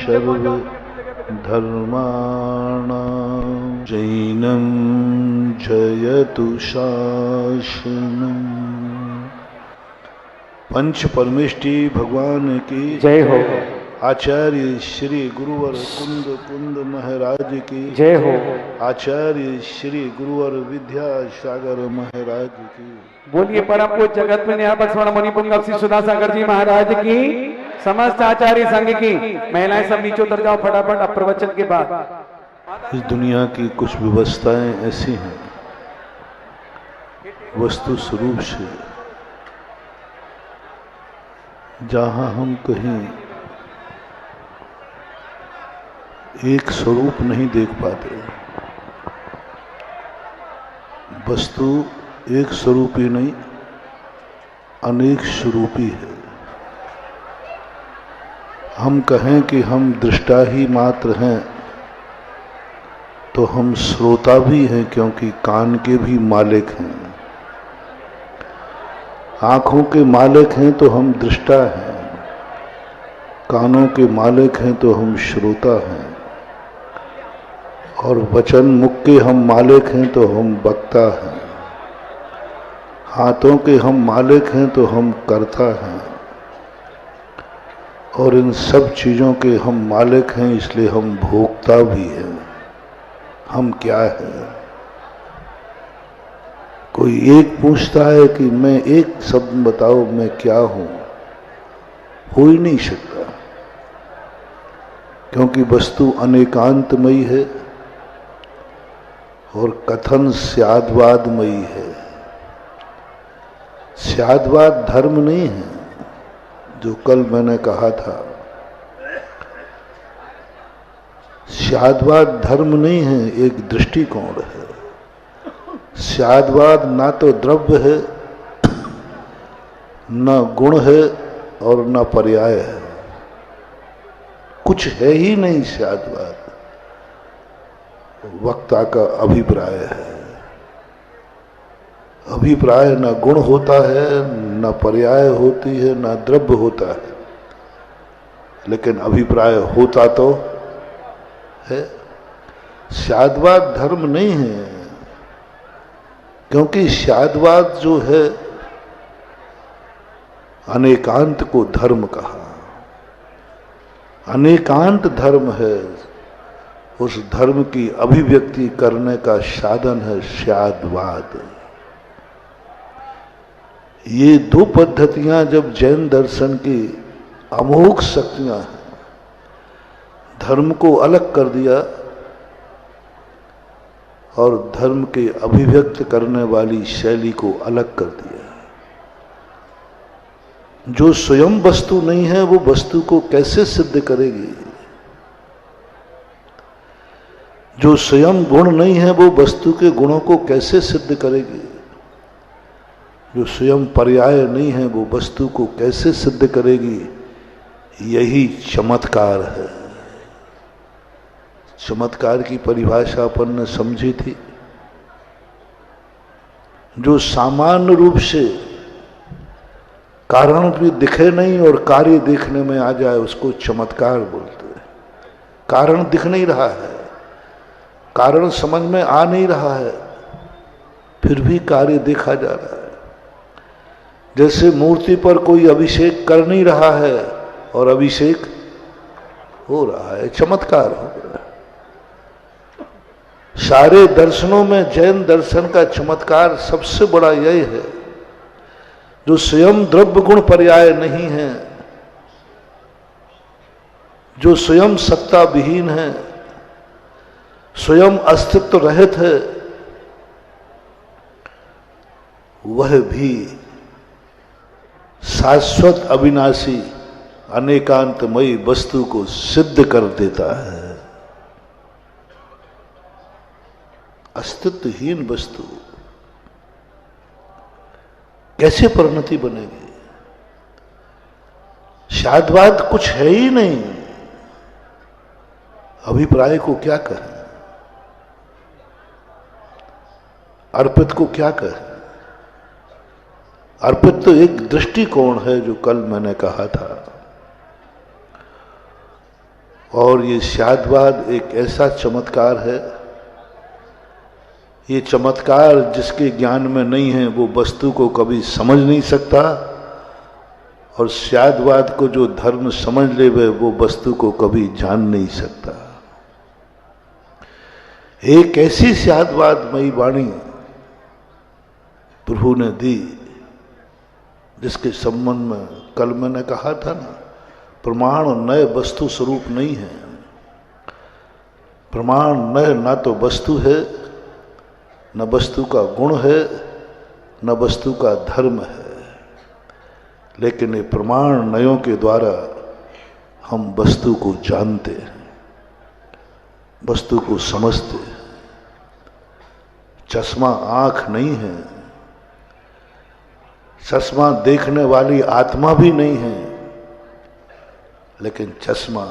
सर्वधर्माणां जैनं जयतु शासनम्। पंच परमेष्टि भगवान की जय हो। आचार्य श्री गुरुवर कुंद कुंद महाराज की जय हो। आचार्य श्री गुरुवर विद्यासागर महाराज की। बोलिए परम पूज्य जगत में न्यापक स्वर्ण मणिपुंग श्री सुधा सागर जी महाराज की, समस्त आचार्य संघ की। महिलाएं सब नीचे उतर जाओ फटाफट अब प्रवचन के बाद। इस दुनिया की कुछ व्यवस्थाएं ऐसी हैं वस्तु स्वरूप से, जहां हम कहीं एक स्वरूप नहीं देख पाते। वस्तु एक स्वरूपी नहीं, अनेक स्वरूपी है। हम कहें कि हम दृष्टा ही मात्र हैं तो हम श्रोता भी हैं, क्योंकि कान के भी मालिक हैं। आंखों के मालिक हैं तो हम दृष्टा हैं, कानों के मालिक हैं तो हम श्रोता हैं, और वचन मुख के हम मालिक हैं तो हम वक्ता हैं। हाथों के हम मालिक हैं तो हम कर्ता हैं, और इन सब चीज़ों के हम मालिक हैं इसलिए हम भोक्ता भी हैं। हम क्या हैं? कोई एक पूछता है कि मैं एक शब्द बताओ मैं क्या हूं, हो ही नहीं सकता, क्योंकि वस्तु अनेकांतमयी है और कथन स्याद्वादमयी है। स्याद्वाद धर्म नहीं है, जो कल मैंने कहा था। स्याद्वाद धर्म नहीं है, एक दृष्टिकोण है। स्याद्वाद ना तो द्रव्य है, न गुण है और न पर्याय है, कुछ है ही नहीं। स्याद्वाद वक्ता का अभिप्राय है। अभिप्राय न गुण होता है, न पर्याय होती है, न द्रव्य होता है, लेकिन अभिप्राय होता तो है। स्याद्वाद धर्म नहीं है, क्योंकि स्याद्वाद जो है अनेकांत को धर्म कहा। अनेकांत धर्म है, उस धर्म की अभिव्यक्ति करने का साधन है स्याद्वाद। ये दो पद्धतियां जब जैन दर्शन की अमोघ शक्तियां हैं, धर्म को अलग कर दिया और धर्म के अभिव्यक्त करने वाली शैली को अलग कर दिया। जो स्वयं वस्तु नहीं है वो वस्तु को कैसे सिद्ध करेगी? जो स्वयं गुण नहीं है वो वस्तु के गुणों को कैसे सिद्ध करेगी? जो स्वयं पर्याय नहीं है वो वस्तु को कैसे सिद्ध करेगी? यही चमत्कार है। चमत्कार की परिभाषा अपन ने समझी थी। जो सामान्य रूप से कारण भी दिखे नहीं और कार्य देखने में आ जाए उसको चमत्कार बोलते हैं। कारण दिख नहीं रहा है, कारण समझ में आ नहीं रहा है, फिर भी कार्य देखा जा रहा है। जैसे मूर्ति पर कोई अभिषेक कर नहीं रहा है और अभिषेक हो रहा है, चमत्कार हो रहा है। सारे दर्शनों में जैन दर्शन का चमत्कार सबसे बड़ा यही है, जो स्वयं द्रव्य गुण पर्याय नहीं है, जो स्वयं सत्ता विहीन है, स्वयं अस्तित्व रहित है, वह भी शाश्वत अविनाशी अनेकांतमयी वस्तु को सिद्ध कर देता है। अस्तित्वहीन वस्तु कैसे परिणति बनेगी? शाद्वाद कुछ है ही नहीं, अभिप्राय को क्या कहें, अर्पित को क्या कहें? अर्पित तो एक दृष्टिकोण है, जो कल मैंने कहा था। और ये स्यादवाद एक ऐसा चमत्कार है, ये चमत्कार जिसके ज्ञान में नहीं है वो वस्तु को कभी समझ नहीं सकता, और स्यादवाद को जो धर्म समझ ले वो वस्तु को कभी जान नहीं सकता। एक ऐसी स्यादवादमयी वाणी प्रभु ने दी जिसके संबंध में कल मैंने कहा था ना, प्रमाण नए वस्तु स्वरूप नहीं है। प्रमाण नए ना तो वस्तु है, न वस्तु का गुण है, न वस्तु का धर्म है, लेकिन ये प्रमाण नयों के द्वारा हम वस्तु को जानते हैं, वस्तु को समझते हैं। चश्मा आंख नहीं है, चश्मा देखने वाली आत्मा भी नहीं है, लेकिन चश्मा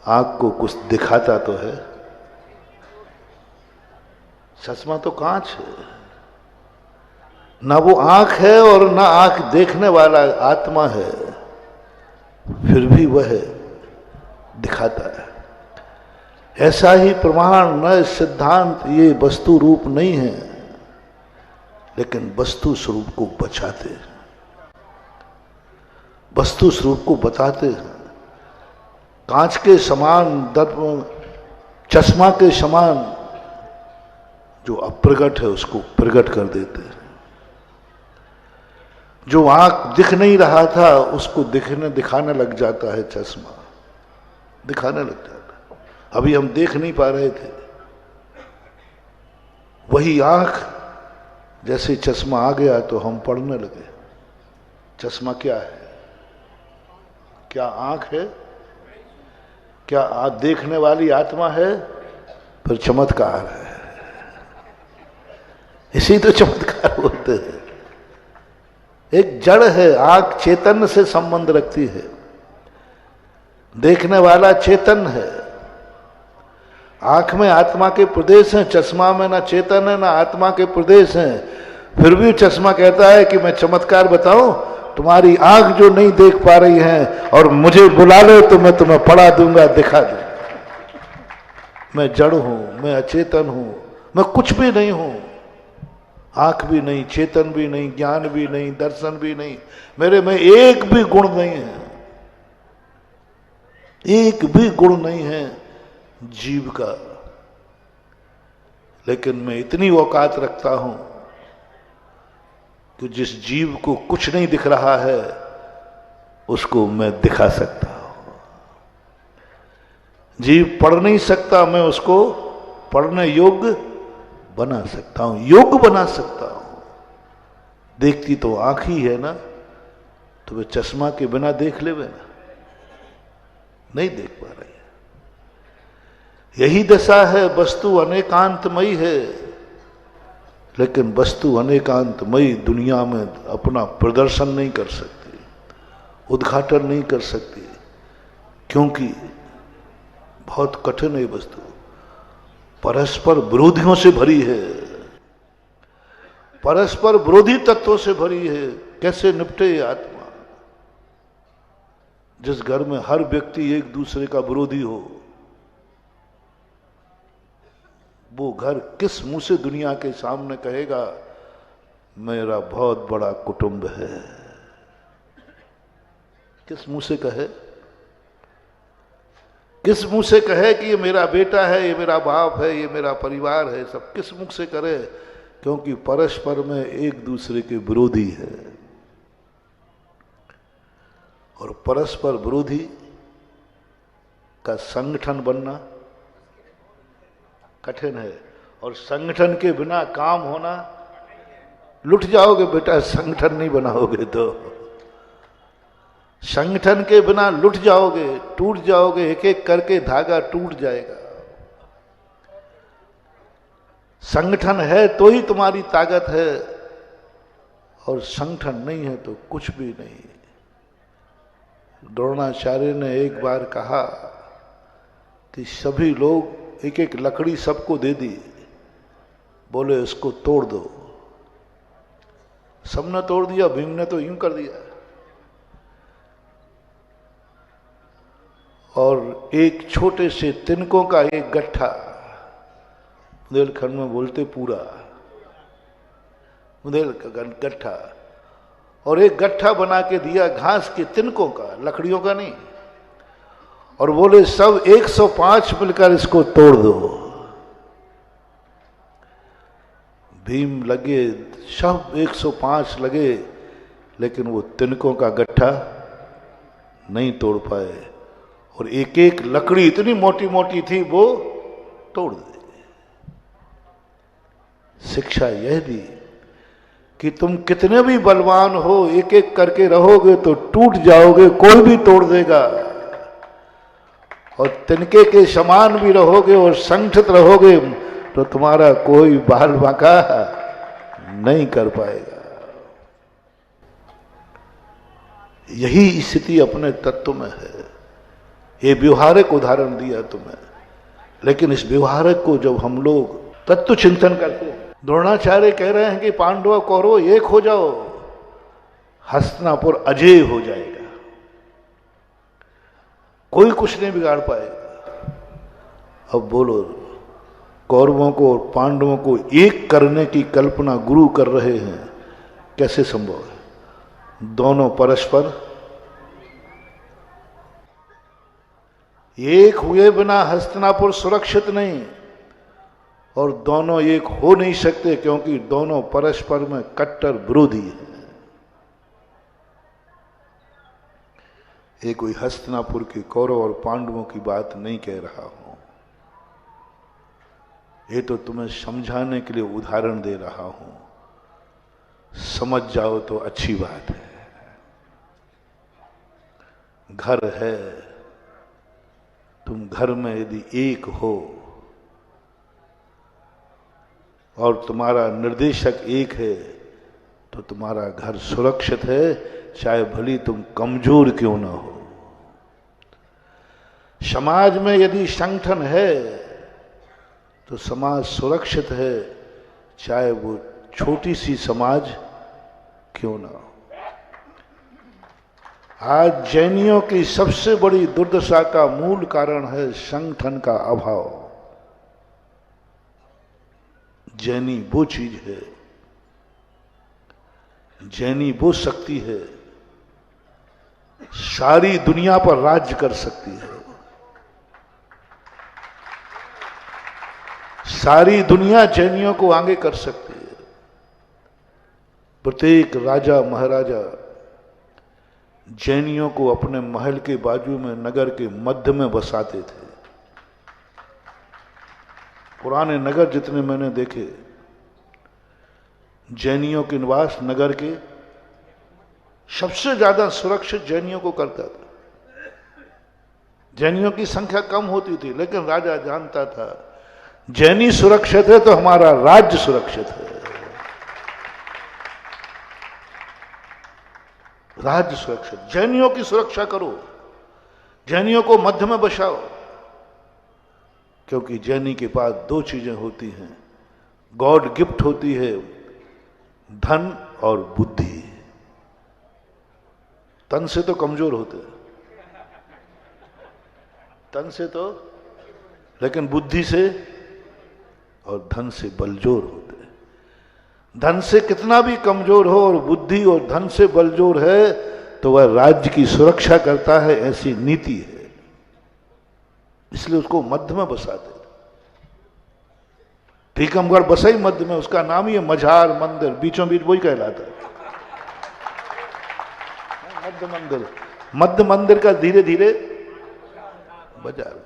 आंख को कुछ दिखाता तो है। चश्मा तो कांच है, ना वो आंख है और ना आंख देखने वाला आत्मा है, फिर भी वह दिखाता है। ऐसा ही प्रमाण न सिद्धांत ये वस्तु रूप नहीं है, लेकिन वस्तु स्वरूप को बचाते हैं, वस्तु स्वरूप को बताते हैं। कांच के समान चश्मा के समान जो अप्रगट है उसको प्रगट कर देते हैं। जो आंख दिख नहीं रहा था उसको दिखाने लग जाता है, चश्मा दिखाने लग जाता है। अभी हम देख नहीं पा रहे थे, वही आंख जैसे चश्मा आ गया तो हम पढ़ने लगे। चश्मा क्या है? क्या आंख है? क्या देखने वाली आत्मा है? फिर चमत्कार है। इसी तो चमत्कार बोलते हैं। एक जड़ है, आंख चेतन से संबंध रखती है, देखने वाला चेतन है। आंख में आत्मा के प्रदेश हैं, चश्मा में ना चेतन है ना आत्मा के प्रदेश हैं। फिर भी चश्मा कहता है कि मैं चमत्कार बताऊं, तुम्हारी आंख जो नहीं देख पा रही है और मुझे बुला लो तो मैं तुम्हें पढ़ा दूंगा, दिखा दूंगा। मैं जड़ हूं, मैं अचेतन हूं, मैं कुछ भी नहीं हूं। आंख भी नहीं, चेतन भी नहीं, ज्ञान भी नहीं, दर्शन भी नहीं, मेरे में एक भी गुण नहीं है, एक भी गुण नहीं है जीव का। लेकिन मैं इतनी औकात रखता हूं कि जिस जीव को कुछ नहीं दिख रहा है उसको मैं दिखा सकता हूं। जीव पढ़ नहीं सकता, मैं उसको पढ़ने योग्य बना सकता हूं, योग बना सकता हूं। देखती तो आंख ही है ना, तो वे चश्मा के बिना देख ले ना, नहीं देख पा रही है। यही दशा है, वस्तु अनेकांतमयी है, लेकिन वस्तु अनेकांतमयी दुनिया में अपना प्रदर्शन नहीं कर सकती, उद्घाटन नहीं कर सकती, क्योंकि बहुत कठिन है वस्तु, परस्पर विरोधियों से भरी है, परस्पर विरोधी तत्वों से भरी है। कैसे निपटे ये आत्मा? जिस घर में हर व्यक्ति एक दूसरे का विरोधी हो, वो घर किस मुंह से दुनिया के सामने कहेगा मेरा बहुत बड़ा कुटुंब है? किस मुंह से कहे? किस मुंह से कहे कि ये मेरा बेटा है, ये मेरा बाप है, ये मेरा परिवार है? सब किस मुख से करे? क्योंकि परस्पर में एक दूसरे के विरोधी है, और परस्पर विरोधी का संगठन बनना कठिन है, और संगठन के बिना काम होना, लुट जाओगे बेटा संगठन नहीं बनाओगे तो। संगठन के बिना लुट जाओगे, टूट जाओगे, एक एक करके धागा टूट जाएगा। संगठन है तो ही तुम्हारी ताकत है, और संगठन नहीं है तो कुछ भी नहीं। द्रोणाचार्य ने एक बार कहा कि सभी लोग एक एक लकड़ी सबको दे दी, बोले इसको तोड़ दो। सबने तोड़ दिया, भीम ने तो यूं कर दिया। और एक छोटे से तिनकों का एक गट्ठा, बुंदेलखंड में बोलते पूरा, बुंदेल का गट्ठा, और एक गट्ठा बना के दिया घास के तिनकों का, लकड़ियों का नहीं, और बोले सब 105 मिलकर इसको तोड़ दो। भीम लगे, सब 105 लगे, लेकिन वो तिनकों का गट्ठा नहीं तोड़ पाए, और एक एक लकड़ी इतनी मोटी मोटी थी वो तोड़ दी। शिक्षा यह दी कि तुम कितने भी बलवान हो, एक एक करके रहोगे तो टूट जाओगे, कोई भी तोड़ देगा, और तिनके के समान भी रहोगे और संगठित रहोगे तो तुम्हारा कोई बाल बांका नहीं कर पाएगा। यही स्थिति अपने तत्व में है। ये व्यवहारिक उदाहरण दिया तुम्हें, लेकिन इस व्यवहारिक को जब हम लोग तत्व चिंतन करते हैं, द्रोणाचार्य कह रहे हैं कि पांडव कौरव एक हो जाओ, हस्तिनापुर अजेय हो जाएगा, कोई कुछ नहीं बिगाड़ पाएगा। अब बोलो, कौरवों को और पांडवों को एक करने की कल्पना गुरु कर रहे हैं, कैसे संभव है? दोनों परस्पर एक हुए बिना हस्तिनापुर सुरक्षित नहीं, और दोनों एक हो नहीं सकते क्योंकि दोनों परस्पर में कट्टर विरोधी हैं। ये कोई हस्तिनापुर के कौरव और पांडवों की बात नहीं कह रहा हूं, ये तो तुम्हें समझाने के लिए उदाहरण दे रहा हूं। समझ जाओ तो अच्छी बात है। घर है, तुम घर में यदि एक हो और तुम्हारा निर्देशक एक है तो तुम्हारा घर सुरक्षित है, चाहे भली तुम कमजोर क्यों ना हो। समाज में यदि संगठन है तो समाज सुरक्षित है, चाहे वो छोटी सी समाज क्यों ना हो। आज जैनियों की सबसे बड़ी दुर्दशा का मूल कारण है संगठन का अभाव। जैनी वो चीज है, जैनी वो शक्ति है, सारी दुनिया पर राज्य कर सकती है। सारी दुनिया जैनियों को आगे कर सकती है। प्रत्येक राजा महाराजा जैनियों को अपने महल के बाजू में, नगर के मध्य में बसाते थे। पुराने नगर जितने मैंने देखे, जैनियों के निवास नगर के सबसे ज्यादा सुरक्षित जैनियों को करता था। जैनियों की संख्या कम होती थी, लेकिन राजा जानता था जैनी सुरक्षित है तो हमारा राज्य सुरक्षित है। राज्य सुरक्षित, जैनियों की सुरक्षा करो, जैनियों को मध्य में बसाओ, क्योंकि जैनी के पास दो चीजें होती हैं, गॉड गिफ्ट होती है, धन और बुद्धि। तन से तो कमजोर होते हैं, तन से तो, लेकिन बुद्धि से और धन से बलजोर होते हैं। धन से कितना भी कमजोर हो और बुद्धि और धन से बलजोर है तो वह राज्य की सुरक्षा करता है, ऐसी नीति है। इसलिए उसको मध्य में बसाते। टीकमगढ़ बसा ही मध्य में, उसका नाम ही है मझार मंदिर, बीचों बीच वही कहलाता है मध्य मंदिर। मध्य मंदिर का धीरे धीरे बाजार।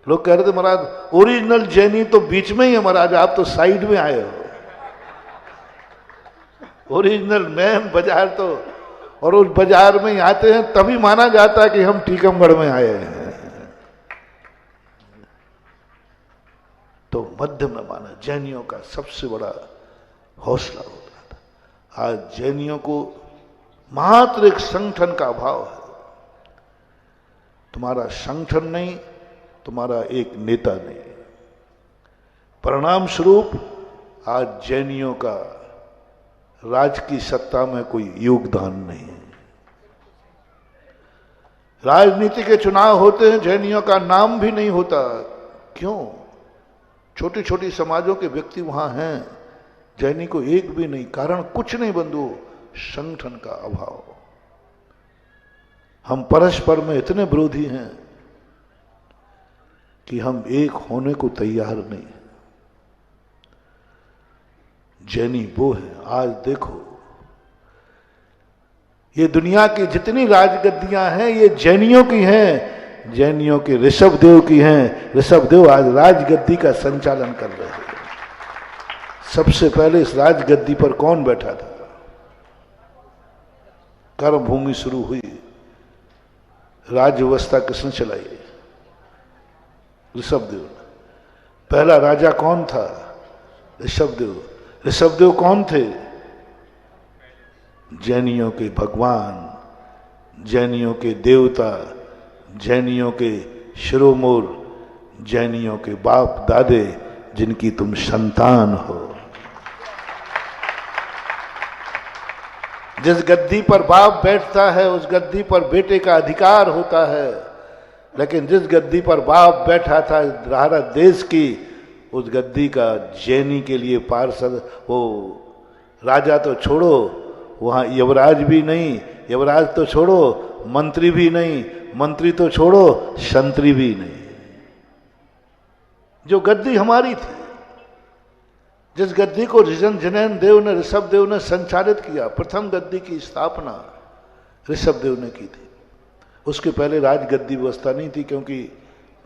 लोग कह रहे थे महाराज ओरिजिनल जैनी तो बीच में ही है महाराज, आप तो साइड में आए हो। ओरिजिनल मैन बाजार तो, और उस बाजार में ही आते हैं तभी माना जाता है कि हम टीकमगढ़ में आए हैं। तो मध्य में माना जैनियों का सबसे बड़ा हौसला होता था। आज जैनियों को मात्र एक संगठन का अभाव है। तुम्हारा संगठन नहीं, तुम्हारा एक नेता नहीं। परिणाम स्वरूप आज जैनियों का राज की सत्ता में कोई योगदान नहीं है। राजनीति के चुनाव होते हैं, जैनियों का नाम भी नहीं होता। क्यों? छोटी छोटी समाजों के व्यक्ति वहां हैं, जैनी को एक भी नहीं। कारण कुछ नहीं बंधु, संगठन का अभाव। हम परस्पर में इतने विरोधी हैं कि हम एक होने को तैयार नहीं। जैनी वो है। आज देखो, ये दुनिया की जितनी राजगद्दियां हैं ये जैनियों की हैं, जैनियों के ऋषभदेव की हैं। ऋषभदेव आज राजगद्दी का संचालन कर रहे हैं। सबसे पहले इस राजगद्दी पर कौन बैठा था? कर्म भूमि शुरू हुई, राज्य व्यवस्था किसने चलाई? ऋषभदेव ने। पहला राजा कौन था? ऋषभदेव। ऋषभदेव कौन थे? जैनियों के भगवान, जैनियों के देवता, जैनियों के शिरोमोर, जैनियों के बाप दादे, जिनकी तुम संतान हो। जिस गद्दी पर बाप बैठता है उस गद्दी पर बेटे का अधिकार होता है, लेकिन जिस गद्दी पर बाप बैठा था भारत देश की, उस गद्दी का जैनी के लिए पार्षद, वो राजा तो छोड़ो, वहां युवराज भी नहीं, युवराज तो छोड़ो, मंत्री भी नहीं, मंत्री तो छोड़ो, संतरी भी नहीं। जो गद्दी हमारी थी, जिस गद्दी को जैन देव ने, ऋषभदेव ने संचालित किया, प्रथम गद्दी की स्थापना ऋषभदेव ने की थी। उसके पहले राजगद्दी व्यवस्था नहीं थी, क्योंकि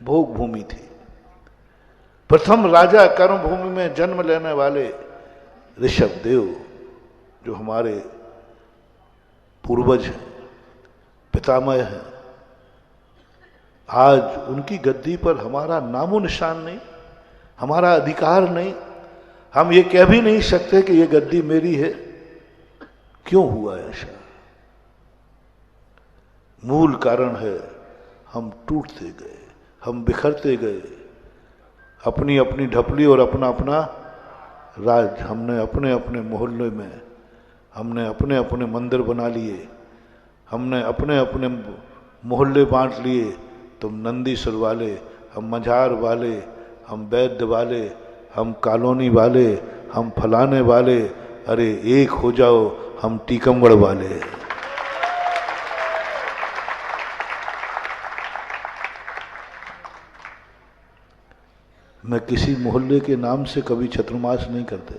भोग भूमि थी। प्रथम राजा कर्म भूमि में जन्म लेने वाले ऋषभदेव, जो हमारे पूर्वज हैं, पितामह हैं, आज उनकी गद्दी पर हमारा नामो निशान नहीं, हमारा अधिकार नहीं। हम ये कह भी नहीं सकते कि ये गद्दी मेरी है। क्यों हुआ ऐसा? मूल कारण है, हम टूटते गए, हम बिखरते गए, अपनी अपनी ढपली और अपना अपना राज। हमने अपने अपने मोहल्ले में, हमने अपने अपने मंदिर बना लिए, हमने अपने अपने मोहल्ले बांट लिए। तुम नंदीसर वाले, हम मझार वाले, हम वैद्य वाले, हम कॉलोनी वाले, हम फलाने वाले। अरे एक हो जाओ, हम टीकमगढ़ वाले। मैं किसी मोहल्ले के नाम से कभी चतुर्मास नहीं करते।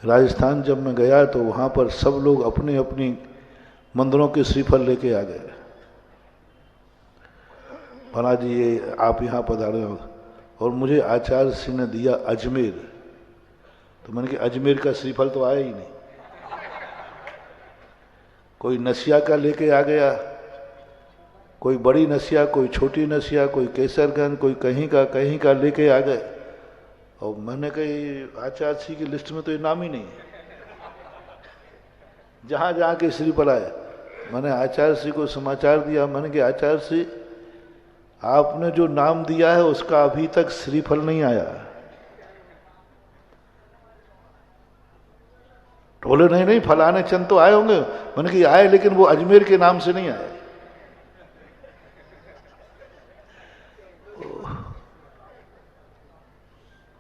राजस्थान जब मैं गया तो वहां पर सब लोग अपने अपनी मंदिरों के श्रीफल लेके आ गए। महाराज जी ये आप यहाँ पधारे हो, और मुझे आचार्य सिंह ने दिया अजमेर। तो मैंने कहा अजमेर का श्रीफल तो आया ही नहीं। कोई नसिया का लेके आ गया, कोई बड़ी नसिया, कोई छोटी नसिया, कोई केसरगंज, कोई कहीं का लेके आ गए। और मैंने कही आचार्य सिंह की लिस्ट में तो ये नाम ही नहीं है। जहां जहां के श्रीफल आए, मैंने आचार्य सिंह को समाचार दिया। मैंने कहा आचार्य सिंह, आपने जो नाम दिया है उसका अभी तक श्रीफल नहीं आया। बोले नहीं नहीं, फलाने चंद तो आए होंगे। मैंने कहा आए, लेकिन वो अजमेर के नाम से नहीं आए।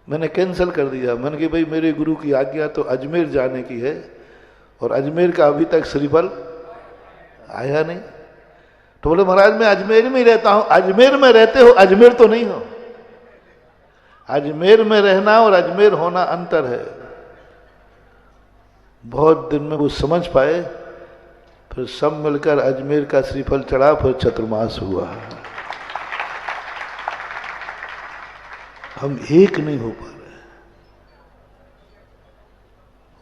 मैंने कैंसिल कर दिया। मैंने कहा भाई मेरे गुरु की आज्ञा तो अजमेर जाने की है, और अजमेर का अभी तक श्रीफल आया नहीं। तो बोले महाराज मैं अजमेर में ही रहता हूं। अजमेर में रहते हो, अजमेर तो नहीं हो। अजमेर में रहना और अजमेर होना अंतर है। बहुत दिन में वो समझ पाए, फिर सब मिलकर अजमेर का श्रीफल चढ़ा, फिर चतुर्मास हुआ। हम एक नहीं हो पा रहे।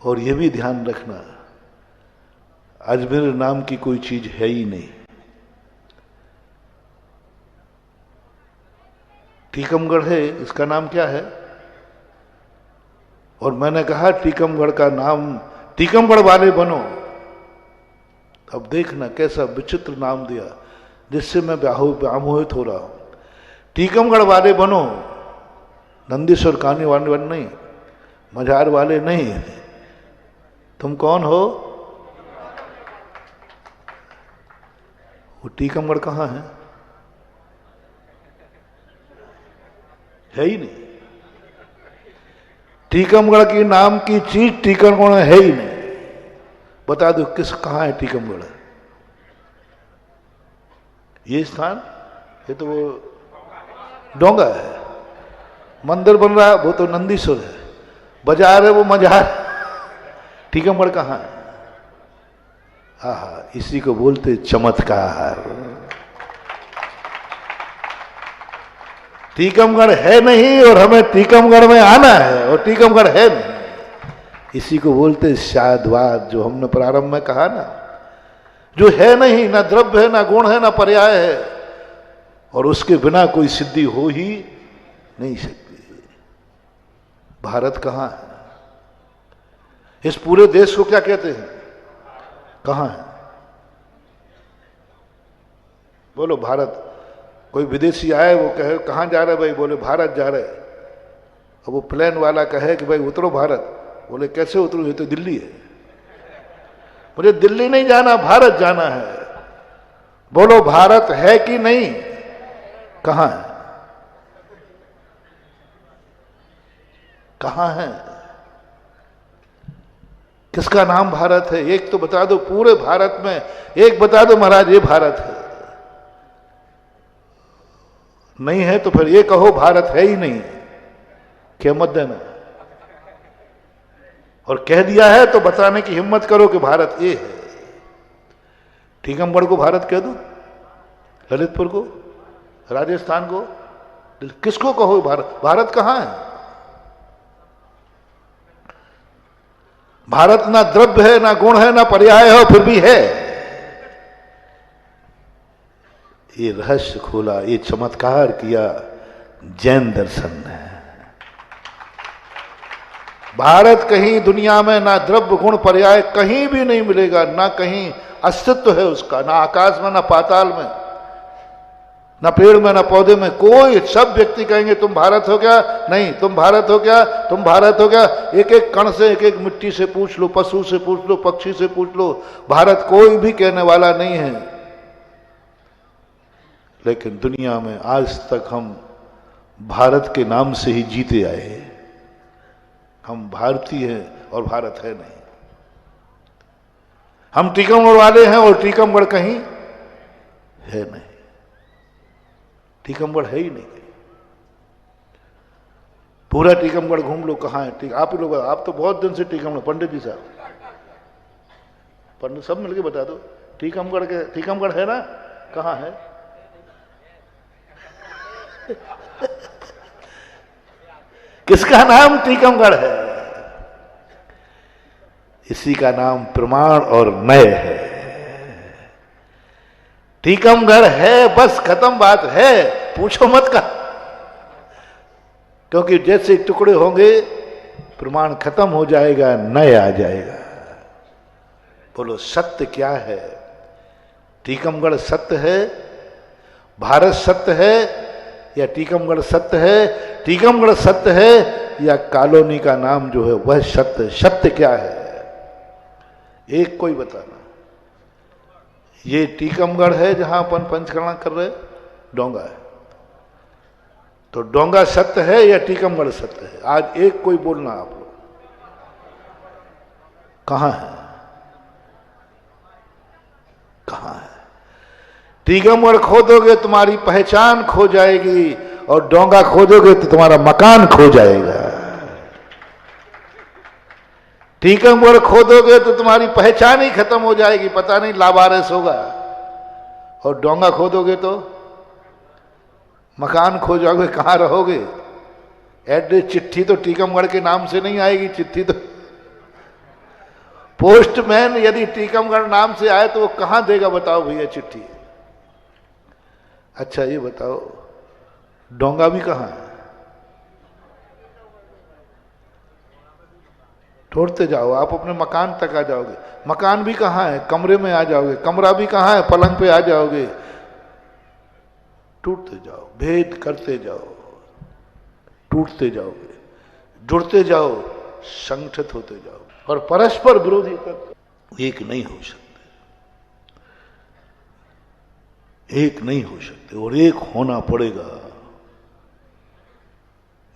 और ये भी ध्यान रखना, अजमेर नाम की कोई चीज है ही नहीं। टीकमगढ़ है, इसका नाम क्या है? और मैंने कहा टीकमगढ़ का नाम, टीकमगढ़ वाले बनो। अब देखना कैसा विचित्र नाम दिया, जिससे मैं व्यामोहित हो रहा हूं। टीकमगढ़ वाले बनो, नंदीश्वर कानी वाले नहीं, मझार वाले नहीं। तुम कौन हो? वो टीकमगढ़ कहाँ है ही नहीं। टीकमगढ़ की नाम की चीज टीकमगढ़ है ही नहीं। बता दो कहाँ है टीकमगढ़? ये स्थान, ये तो वो डोंगा है। मंदिर बन रहा है वो तो नंदीश्वर है। बाजार है वो मजार। टीकमगढ़ कहाँ है? आहा, इसी को बोलते चमत्कार। टीकमगढ़ है नहीं और हमें टीकमगढ़ में आना है, और टीकमगढ़ है नहीं। इसी को बोलते शादवाद, जो हमने प्रारंभ में कहा ना, जो है नहीं, ना द्रव्य है, ना गुण है, ना पर्याय है, और उसके बिना कोई सिद्धि हो ही नहीं सकती। भारत कहाँ है? इस पूरे देश को क्या कहते हैं? कहाँ है? बोलो भारत। कोई विदेशी आए, वो कहे कहाँ जा रहे भाई? बोले भारत जा रहे। अब वो प्लेन वाला कहे कि भाई उतरो भारत। बोले कैसे उतरूं, ये तो दिल्ली है। मुझे दिल्ली नहीं जाना, भारत जाना है। बोलो भारत है कि नहीं? कहाँ है? कहाँ है? किसका नाम भारत है? एक तो बता दो पूरे भारत में, एक बता दो महाराज ये भारत है। नहीं है तो फिर ये कहो भारत है ही नहीं, क्या मत देना। और कह दिया है तो बताने की हिम्मत करो कि भारत ये है। टीकमगढ़ को भारत कह दो, ललितपुर को, राजस्थान को, किसको कहो भारत? भारत कहां है? भारत ना द्रव्य है, ना गुण है, ना पर्याय है, फिर भी है। ये रहस्य खोला, ये चमत्कार किया जैन दर्शन ने। भारत कहीं दुनिया में ना द्रव्य गुण पर्याय कहीं भी नहीं मिलेगा, ना कहीं अस्तित्व है उसका, ना आकाश में, ना पाताल में, ना पेड़ में, ना पौधे में। कोई, सब व्यक्ति कहेंगे तुम भारत हो क्या? नहीं। तुम भारत हो क्या? तुम भारत हो क्या? एक एक कण से, एक एक मिट्टी से पूछ लो, पशु से पूछ लो, पक्षी से पूछ लो, भारत कोई भी कहने वाला नहीं है। लेकिन दुनिया में आज तक हम भारत के नाम से ही जीते आए। हम भारतीय हैं और भारत है नहीं। हम टीकमगढ़ वाले हैं और टीकमगढ़ कहीं है नहीं। टीकमगढ़ है ही नहीं। पूरा टीकमगढ़ घूम लो, कहाँ है? आप ही लोग, आप तो बहुत दिन से टीकमगढ़, पंडित जी साहब, पंडित सब मिलके बता दो टीकमगढ़ के, टीकमगढ़ है ना? कहाँ है? किसका नाम टीकमगढ़ है? इसी का नाम प्रमाण और नय है। टीकमगढ़ है, बस खत्म बात है, पूछो मत का। क्योंकि जैसे टुकड़े होंगे प्रमाण खत्म हो जाएगा, नय आ जाएगा। बोलो सत्य क्या है? टीकमगढ़ सत्य है? भारत सत्य है या टीकमगढ़ सत्य है? टीकमगढ़ सत्य है या कॉलोनी का नाम जो है वह सत्य? सत्य क्या है? एक कोई बताना। ये टीकमगढ़ है जहां अपन पंचकर्मा कर रहे, डोंगा है। तो डोंगा सत्य है या टीकमगढ़ सत्य है? आज एक कोई बोलना आप लोग। कहां है? कहां है? टीकमगढ़ खोदोगे तुम्हारी पहचान खो जाएगी, और डोंगा खोदोगे तो तुम्हारा मकान खो जाएगा। टीकमगढ़ खोदोगे तो तुम्हारी पहचान ही खत्म हो जाएगी, पता नहीं लावारिस होगा। और डोंगा खोदोगे तो मकान खो जाओगे, कहां रहोगे? एड्रेस चिट्ठी तो टीकमगढ़ के नाम से नहीं आएगी, चिट्ठी तो पोस्टमैन यदि टीकमगढ़ नाम से आए तो वो कहां देगा? बताओ भैया चिट्ठी। अच्छा ये बताओ डोंगा भी कहां है? ढूंढते जाओ, आप अपने मकान तक आ जाओगे। मकान भी कहां है? कमरे में आ जाओगे। कमरा भी कहां है? पलंग पे आ जाओगे। टूटते जाओ, भेद करते जाओ, टूटते जाओगे, जुड़ते जाओ, संगठित होते जाओ, और परस्पर विरोधी तत्व एक नहीं हो सकते। एक नहीं हो सकते और एक होना पड़ेगा।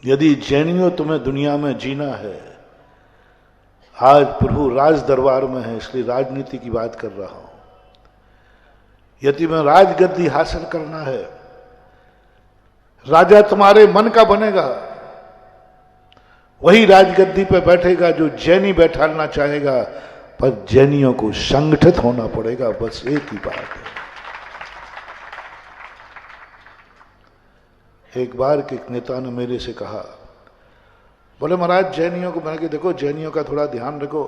यदि जैनियों तुम्हें दुनिया में जीना है, आज प्रभु राज दरबार में है इसलिए राजनीति की बात कर रहा हूं, यदि मैं राजगद्दी हासिल करना है, राजा तुम्हारे मन का बनेगा, वही राजगद्दी पे बैठेगा जो जैनी बैठाना चाहेगा, पर जैनियों को संगठित होना पड़ेगा। बस एक ही बात है। एक बार के एक नेता ने मेरे से कहा, बोले महाराज जैनियों को, मैंने कहा देखो जैनियों का थोड़ा ध्यान रखो।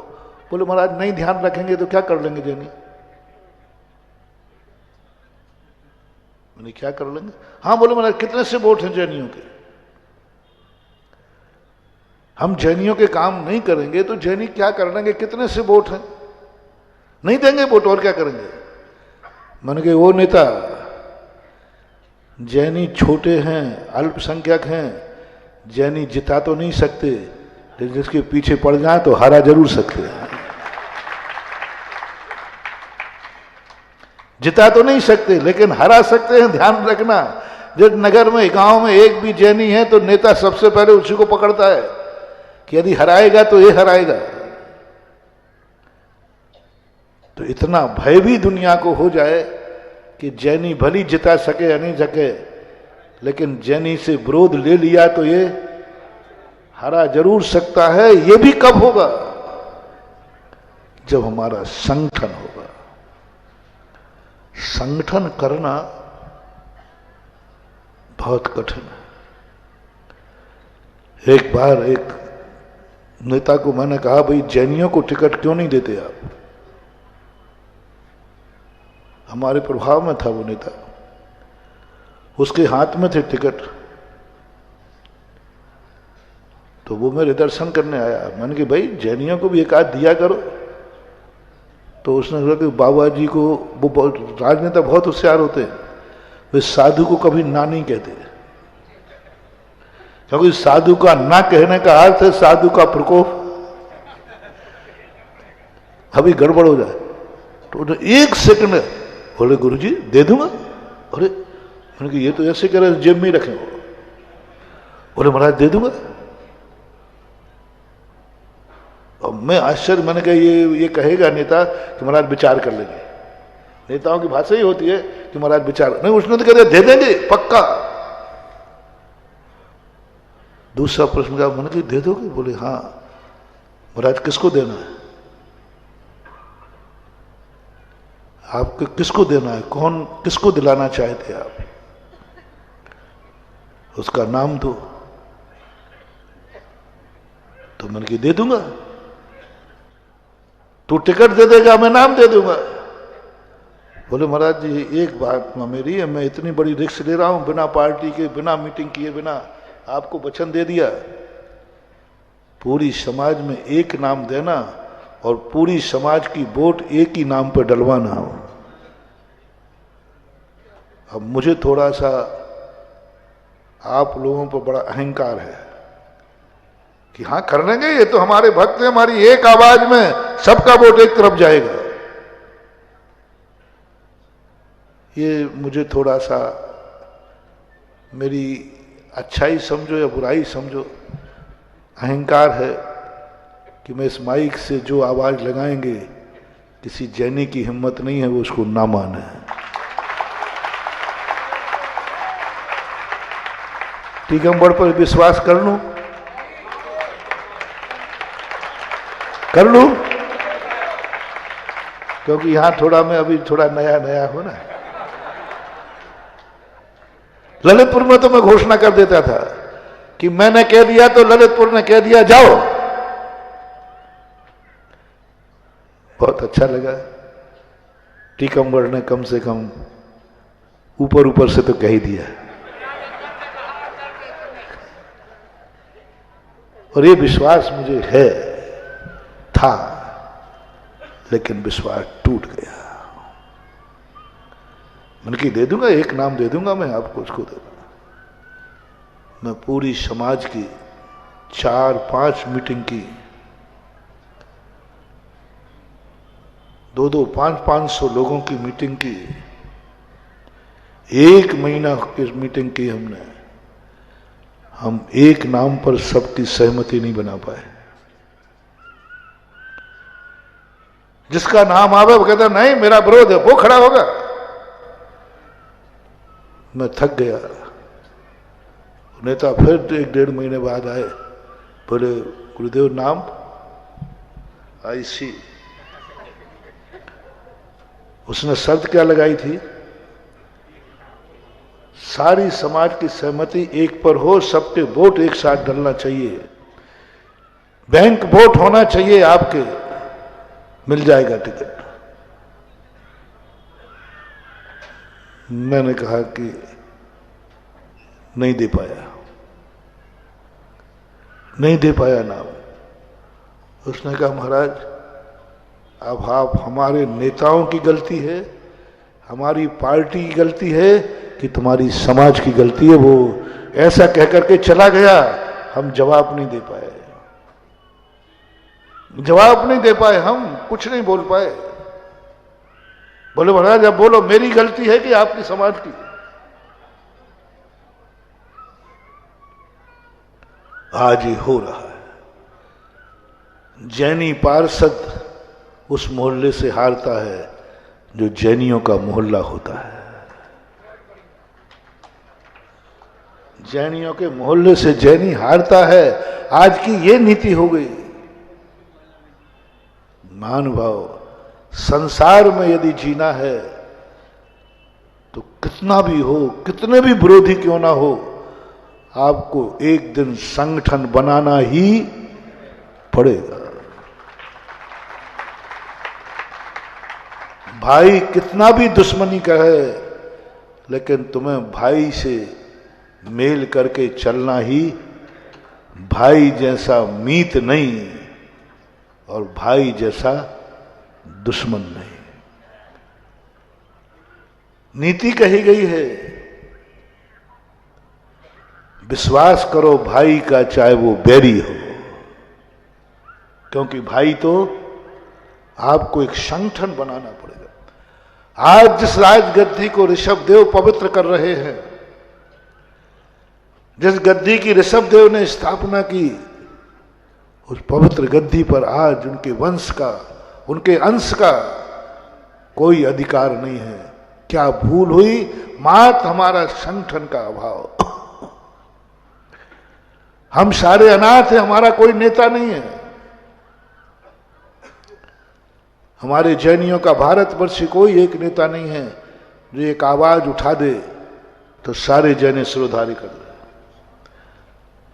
बोले महाराज नहीं ध्यान रखेंगे तो क्या कर लेंगे जैनी? मैंने क्या कर लेंगे? हाँ बोले महाराज कितने से वोट हैं जैनियों के? हम जैनियों के काम नहीं करेंगे तो जैनी क्या कर लेंगे? कितने से वोट हैं? नहीं देंगे वोट, और क्या करेंगे? मैंने कहा वो नेता, जैनी छोटे हैं, अल्पसंख्यक हैं, जैनी जिता तो नहीं सकते, लेकिन जिसके पीछे पड़ जाए तो हरा जरूर सकते हैं। जिता तो नहीं सकते लेकिन हरा सकते हैं। ध्यान रखना, जब नगर में गांव में एक भी जैनी है तो नेता सबसे पहले उसी को पकड़ता है कि यदि हराएगा तो ये हराएगा। तो इतना भय भी दुनिया को हो जाए कि जैनी भली जिता सके या नहीं सके, लेकिन जैनी से विरोध ले लिया तो ये हरा जरूर सकता है। ये भी कब होगा? जब हमारा संगठन होगा। संगठन करना बहुत कठिन है। एक बार एक नेता को मैंने कहा, भाई जैनियों को टिकट क्यों नहीं देते आप? हमारे प्रभाव में था वो नेता, उसके हाथ में थे टिकट, तो वो मेरे दर्शन करने आया। मैंने कहा भाई जैनियों को भी एक आध दिया करो। तो उसने कहा कि बाबा जी को, वो राजनेता बहुत होशियार होते हैं, वे साधु को कभी ना नहीं कहते, क्योंकि साधु का ना कहने का अर्थ है साधु का प्रकोप, अभी गड़बड़ हो जाए। तो एक सेकंड बोले गुरुजी दे दूंगा। अरे मैंने कहा ये तो ऐसे कह रहे जेब में ही रखे। बोले महाराज दे दूंगा। और मैं आश्चर्य, मैंने कहा ये कहेगा नेता कि महाराज विचार कर लेंगे। नेताओं की भाषा ही होती है कि महाराज विचार नहीं। उसने तो कह दिया दे देंगे पक्का। दूसरा प्रश्न का, मैंने कहा दे दोगे? बोले हाँ। महाराज किसको देना है? आपको किसको देना है? कौन किसको दिलाना चाहते आप? उसका नाम दो। तो मैंने कहा दे दूंगा। तू टिकट दे देगा, मैं नाम दे दूंगा। बोले महाराज जी एक बात मेरी है, मैं इतनी बड़ी रिस्क ले रहा हूं, बिना पार्टी के, बिना मीटिंग किए, बिना, आपको वचन दे दिया पूरी समाज में एक नाम देना और पूरी समाज की वोट एक ही नाम पर डलवाना हो। अब मुझे थोड़ा सा आप लोगों पर बड़ा अहंकार है कि हाँ कर लेंगे, ये तो हमारे भक्त हैं, हमारी एक आवाज में सबका वोट एक तरफ जाएगा। ये मुझे थोड़ा सा, मेरी अच्छाई समझो या बुराई समझो, अहंकार है कि मैं इस माइक से जो आवाज लगाएंगे किसी जैनी की हिम्मत नहीं है वो उसको ना माने। टीकमगढ़ पर विश्वास कर लूं क्योंकि यहां थोड़ा मैं अभी थोड़ा नया नया हूं ना। ललितपुर में तो मैं घोषणा कर देता था कि मैंने कह दिया तो ललितपुर ने कह दिया जाओ। बहुत अच्छा लगा। टीकमगढ़ ने कम से कम ऊपर ऊपर से तो कह ही दिया। और ये विश्वास मुझे है, था, लेकिन विश्वास टूट गया। मैंने कहा दे दूंगा, एक नाम दे दूंगा मैं आपको, उसको दे दूंगा। मैं पूरी समाज की 4-5 मीटिंग की, 200-500 लोगों की मीटिंग की, 1 महीना की मीटिंग की हमने, हम एक नाम पर सबकी सहमति नहीं बना पाए। जिसका नाम आवे वो कहता नहीं मेरा विरोध है, वो खड़ा होगा। मैं थक गया। नेता फिर 1-1.5 महीने बाद आए, बोले गुरुदेव नाम आईसी। उसने शर्त क्या लगाई थी? सारी समाज की सहमति एक पर हो, सबके वोट एक साथ डलना चाहिए, बैंक वोट होना चाहिए आपके, मिल जाएगा टिकट। मैंने कहा कि नहीं दे पाया, नहीं दे पाया नाम। उसने कहा महाराज अब आप हमारे नेताओं की गलती है, हमारी पार्टी की गलती है कि तुम्हारी समाज की गलती है? वो ऐसा कहकर के चला गया। हम जवाब नहीं दे पाए, जवाब नहीं दे पाए, हम कुछ नहीं बोल पाए। बोले महाराज अब बोलो मेरी गलती है कि आपकी समाज की? आज ही हो रहा है। जैनी पार्षद उस मोहल्ले से हारता है जो जैनियों का मोहल्ला होता है। जैनियों के मोहल्ले से जैनी हारता है। आज की ये नीति हो गई। महानुभाव, संसार में यदि जीना है तो कितना भी हो, कितने भी विरोधी क्यों ना हो, आपको एक दिन संगठन बनाना ही पड़ेगा। भाई कितना भी दुश्मनी कहे, लेकिन तुम्हें भाई से मेल करके चलना ही, भाई जैसा मीत नहीं और भाई जैसा दुश्मन नहीं। नीति कही गई है, विश्वास करो भाई का चाहे वो बैरी हो, क्योंकि भाई तो आपको एक संगठन बनाना पड़ेगा। आज जिस राजगद्दी को ऋषभदेव पवित्र कर रहे हैं, जिस गद्दी की ऋषभदेव ने स्थापना की, उस पवित्र गद्दी पर आज उनके वंश का, उनके अंश का कोई अधिकार नहीं है। क्या भूल हुई? मात्र हमारा संगठन का अभाव। हम सारे अनाथ हैं, हमारा कोई नेता नहीं है। हमारे जैनियों का भारतवर्ष कोई एक नेता नहीं है जो एक आवाज उठा दे तो सारे जैन सिरोधारी कर दे।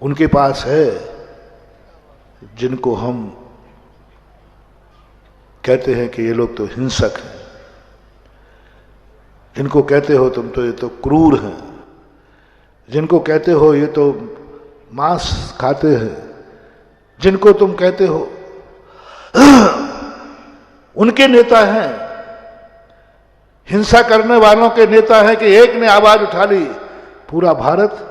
उनके पास है जिनको हम कहते हैं कि ये लोग तो हिंसक हैं, जिनको कहते हो तुम तो ये तो क्रूर हैं, जिनको कहते हो ये तो मांस खाते हैं, जिनको तुम कहते हो उनके नेता हैं। हिंसा करने वालों के नेता हैं कि एक ने आवाज उठा ली, पूरा भारत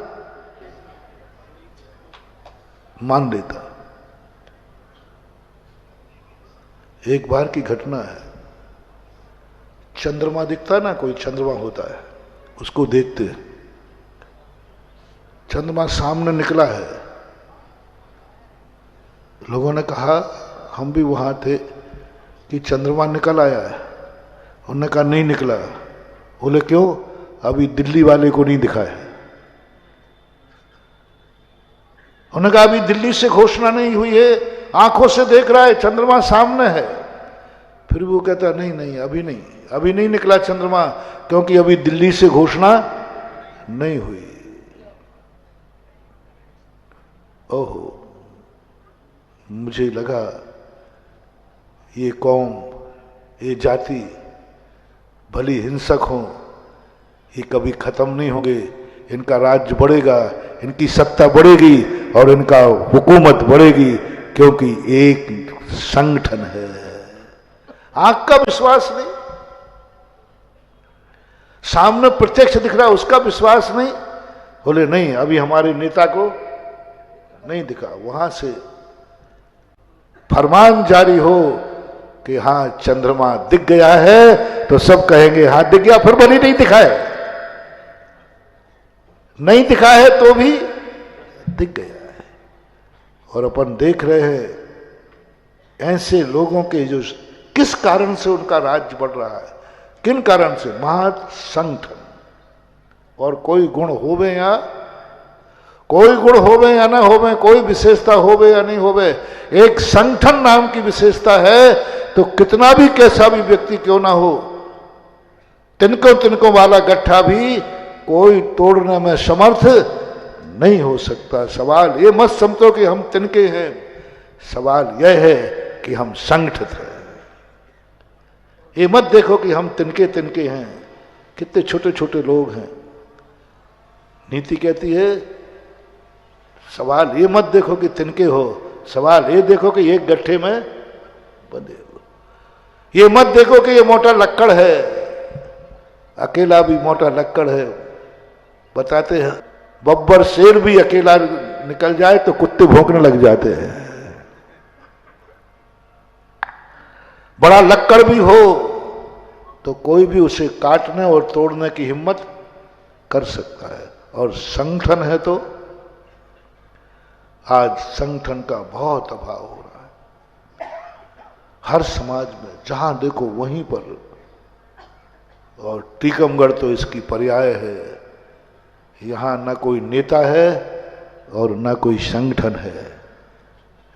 मान लेता। एक बार की घटना है, चंद्रमा दिखता ना, कोई चंद्रमा होता है, उसको देखते, चंद्रमा सामने निकला है। लोगों ने कहा, हम भी वहां थे, कि चंद्रमा निकल आया है। उन्होंने कहा नहीं निकला। बोले क्यों? अभी दिल्ली वाले को नहीं दिखा है। उन्होंने कहा अभी दिल्ली से घोषणा नहीं हुई है, आंखों से देख रहा है, चंद्रमा सामने है। फिर वो कहता नहीं नहीं अभी नहीं, अभी नहीं निकला चंद्रमा, क्योंकि अभी दिल्ली से घोषणा नहीं हुई। ओहो, मुझे लगा ये कौम, ये जाति भली हिंसक हो, ये कभी खत्म नहीं होंगे, इनका राज्य बढ़ेगा, इनकी सत्ता बढ़ेगी और इनका हुकूमत बढ़ेगी, क्योंकि एक संगठन है। आंख का विश्वास नहीं, सामने प्रत्यक्ष दिख रहा उसका विश्वास नहीं। बोले नहीं अभी हमारे नेता को नहीं दिखा। वहां से फरमान जारी हो कि हाँ चंद्रमा दिख गया है, तो सब कहेंगे हाँ दिख गया, फिर भले नहीं दिखाए। नहीं दिखा है तो भी दिख गया है। और अपन देख रहे हैं ऐसे लोगों के जो किस कारण से उनका राज्य बढ़ रहा है, किन कारण से, महत संगठन। और कोई गुण होवे या ना होवे, कोई विशेषता होवे या नहीं होवे, एक संगठन नाम की विशेषता है। तो कितना भी कैसा भी व्यक्ति क्यों ना हो, तिनको वाला गट्ठा भी कोई तोड़ने में समर्थ नहीं हो सकता। सवाल ये मत समझो कि हम तिनके हैं, सवाल यह है कि हम संगठित हैं। ये मत देखो कि हम तिनके हैं, कितने छोटे छोटे लोग हैं। नीति कहती है सवाल ये मत देखो कि तिनके हो, सवाल ये देखो कि एक गट्ठे में बंधे हो। ये मत देखो कि ये मोटा लक्कड़ है, अकेला भी मोटा लक्कड़ है। बताते हैं बब्बर शेर भी अकेला निकल जाए तो कुत्ते भौंकने लग जाते हैं। बड़ा लक्कड़ भी हो तो कोई भी उसे काटने और तोड़ने की हिम्मत कर सकता है। और संगठन है तो आज संगठन का बहुत अभाव हो रहा है हर समाज में, जहां देखो वहीं पर। और टीकमगढ़ तो इसकी पर्याय है। यहां ना कोई नेता है और ना कोई संगठन है।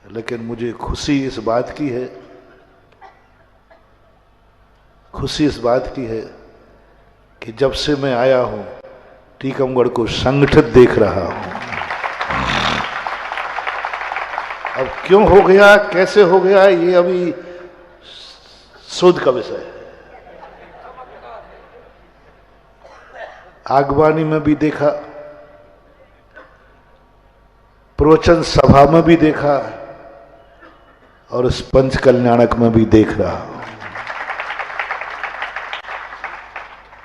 लेकिन मुझे खुशी इस बात की है, कि जब से मैं आया हूं टीकमगढ़ को संगठित देख रहा हूं। अब क्यों हो गया, कैसे हो गया, ये अभी शोध का विषय है। आगवानी में भी देखा, प्रवचन सभा में भी देखा, और इस पंच कल्याणक में भी देख रहा हूं।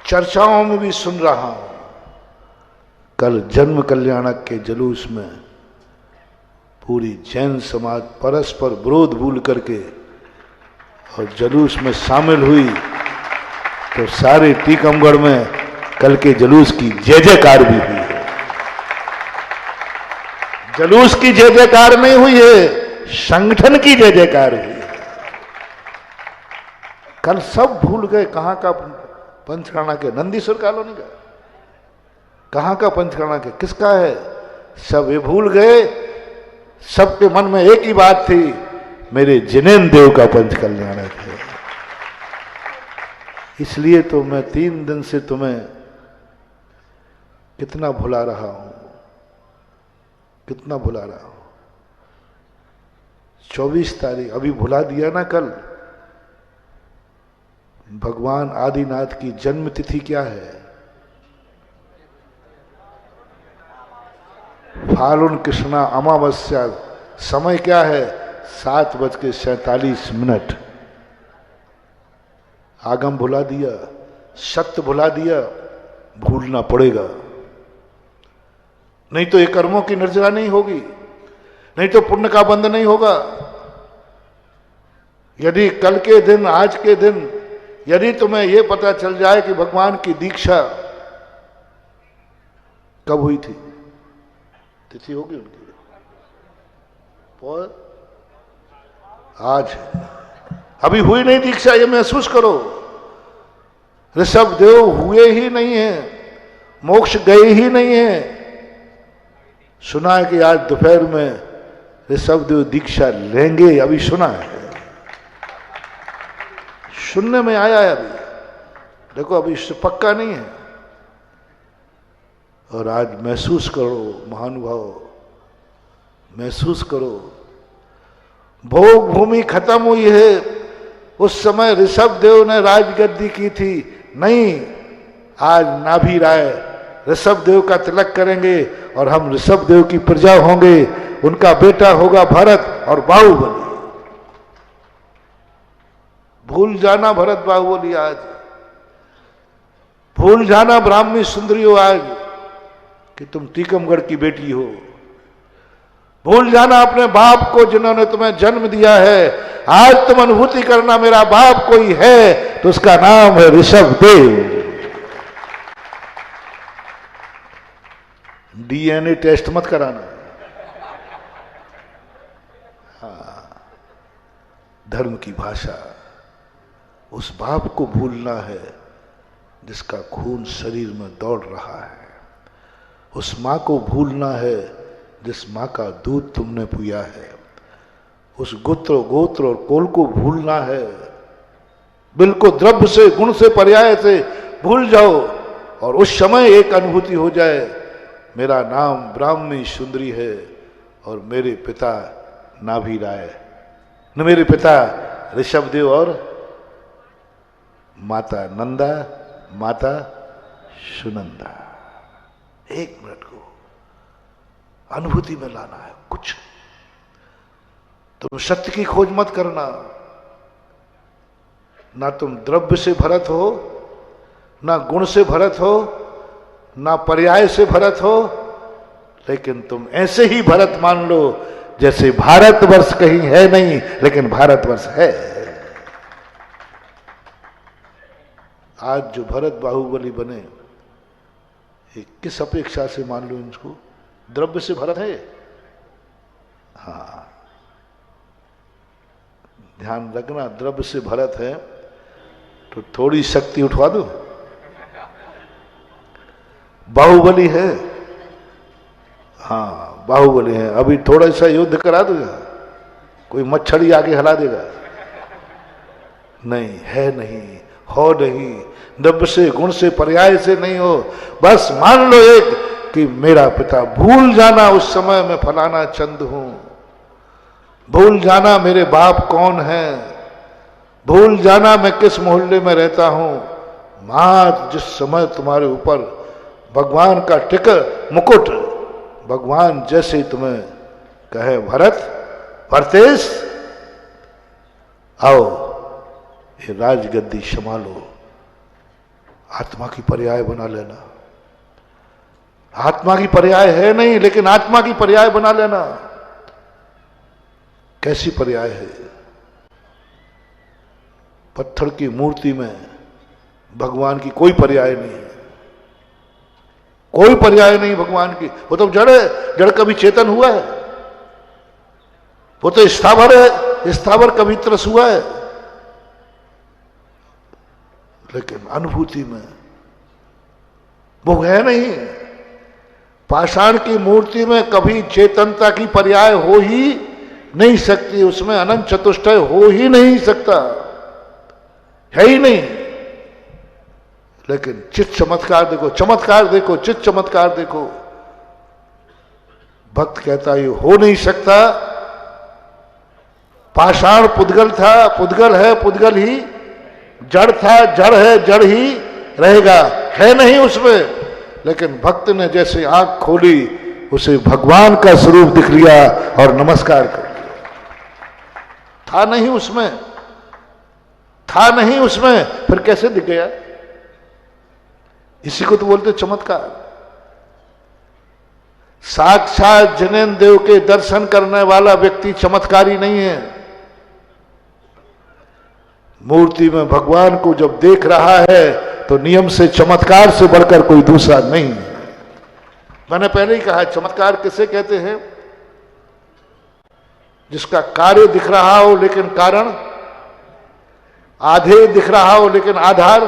चर्चाओं में भी सुन रहा हूं। कल जन्म कल्याणक के जुलूस में पूरी जैन समाज परस्पर विरोध भूल करके और जुलूस में शामिल हुई, तो सारे टीकमगढ़ में कल के जुलूस की जय जयकार भी हुई है। जुलूस की जय जयकार नहीं हुई है, संगठन की जय जयकार हुई है। कल सब भूल गए कहां का पंचकर्णा के, नंदीश्वर कॉलोनी का, कहां का पंचकर्णा के, किसका है, सब ये भूल गए। सबके मन में एक ही बात थी, मेरे जिनेन्द्र देव का पंच कल्याणक है। इसलिए तो मैं 3 दिन से तुम्हें कितना भुला रहा हूं, कितना भुला रहा हूं। 24 तारीख अभी भुला दिया ना। कल भगवान आदिनाथ की जन्म तिथि क्या है, फाल्गुन कृष्णा अमावस्या। समय क्या है, 7:47। आगम भुला दिया, सत्य भुला दिया, भूलना पड़ेगा। नहीं तो ये कर्मों की निर्जरा नहीं होगी, नहीं तो पुण्य का बंध नहीं होगा। यदि कल के दिन, आज के दिन, यदि तुम्हें यह पता चल जाए कि भगवान की दीक्षा कब हुई थी, तिथि होगी उनकी, और आज अभी हुई नहीं दीक्षा, ये महसूस करो। ऋषभ देव हुए ही नहीं है, मोक्ष गए ही नहीं है। सुना है कि आज दोपहर में ऋषभ देव दीक्षा लेंगे, अभी सुना है, सुनने में आया है अभी। देखो अभी पक्का नहीं है। और आज महसूस करो महानुभाव, महसूस करो, भोग भूमि खत्म हुई है। उस समय ऋषभ देव ने राजगद्दी की थी, नहीं, आज नाभि राय ऋषभ देव का तिलक करेंगे और हम ऋषभ देव की प्रजा होंगे। उनका बेटा होगा भरत और बाहुबली। भूल जाना भरत बाहुबली, आज भूल जाना ब्राह्मी सुंदरी हो आज कि तुम टीकमगढ़ की बेटी हो। भूल जाना अपने बाप को जिन्होंने तुम्हें जन्म दिया है। आज तुम अनुभूति करना मेरा बाप कोई है तो उसका नाम है ऋषभ देव। डीएनए टेस्ट मत कराना। हाँ, धर्म की भाषा, उस बाप को भूलना है जिसका खून शरीर में दौड़ रहा है, उस माँ को भूलना है जिस माँ का दूध तुमने पिया है, उस गोत्र और कोल को भूलना है। बिल्कुल द्रव्य से, गुण से, पर्याय से भूल जाओ और उस समय एक अनुभूति हो जाए, मेरा नाम ब्राह्मी सुंदरी है और मेरे पिता नाभि राय, न मेरे पिता ऋषभदेव और माता नंदा, माता सुनंदा। एक मिनट को अनुभूति में लाना है। कुछ तुम सत्य की खोज मत करना, ना तुम द्रव्य से भरत हो, ना गुण से भरत हो, ना पर्याय से भरत हो, लेकिन तुम ऐसे ही भरत मान लो जैसे भारतवर्ष कहीं है नहीं लेकिन भारतवर्ष है। आज जो भरत बाहुबली बने, ये किस अपेक्षा से मान लो इनको? द्रव्य से भरत है। हाँ, ध्यान रखना, द्रव्य से भरत है तो थोड़ी शक्ति उठवा दो। बाहुबली है, हाँ बाहुबली है, अभी थोड़ा सा युद्ध करा देगा, कोई मच्छरी आगे हिला देगा? नहीं, है नहीं, हो नहीं, द्रव्य से, गुण से, पर्याय से नहीं हो। बस मान लो एक कि मेरा पिता, भूल जाना उस समय मैं फलाना चंद हूं, भूल जाना मेरे बाप कौन है, भूल जाना मैं किस मोहल्ले में रहता हूं। मां, जिस समय तुम्हारे ऊपर भगवान का टिकर मुकुट, भगवान जैसे तुम्हें कहे भरत, भरतेश आओ ये राजगद्दी संभालो, आत्मा की पर्याय बना लेना। आत्मा की पर्याय है नहीं लेकिन आत्मा की पर्याय बना लेना। कैसी पर्याय है? पत्थर की मूर्ति में भगवान की कोई पर्याय नहीं है, कोई पर्याय नहीं भगवान की। वो तो जड़ है, जड़ कभी चेतन हुआ है? वो तो स्थावर है, स्थावर कभी त्रस हुआ है? लेकिन अनुभूति में वो है नहीं। पाषाण की मूर्ति में कभी चेतनता की पर्याय हो ही नहीं सकती, उसमें अनंत चतुष्टय हो ही नहीं सकता, है ही नहीं। लेकिन चित्त चमत्कार देखो, चमत्कार देखो, चित्त चमत्कार देखो। भक्त कहता ये हो नहीं सकता। पाषाण पुद्गल था, पुद्गल है, पुद्गल ही। जड़ था, जड़ है, जड़ ही रहेगा, है नहीं उसमें। लेकिन भक्त ने जैसे आंख खोली, उसे भगवान का स्वरूप दिख लिया और नमस्कार कर लिया। था नहीं उसमें, था नहीं उसमें, फिर कैसे दिख गया? इसी को तो बोलते चमत्कार। साक्षात जनेन देव के दर्शन करने वाला व्यक्ति चमत्कारी नहीं है। मूर्ति में भगवान को जब देख रहा है तो नियम से चमत्कार से बढ़कर कोई दूसरा नहीं है। मैंने पहले ही कहा, चमत्कार किसे कहते हैं? जिसका कार्य दिख रहा हो लेकिन कारण, आधे दिख रहा हो लेकिन आधार।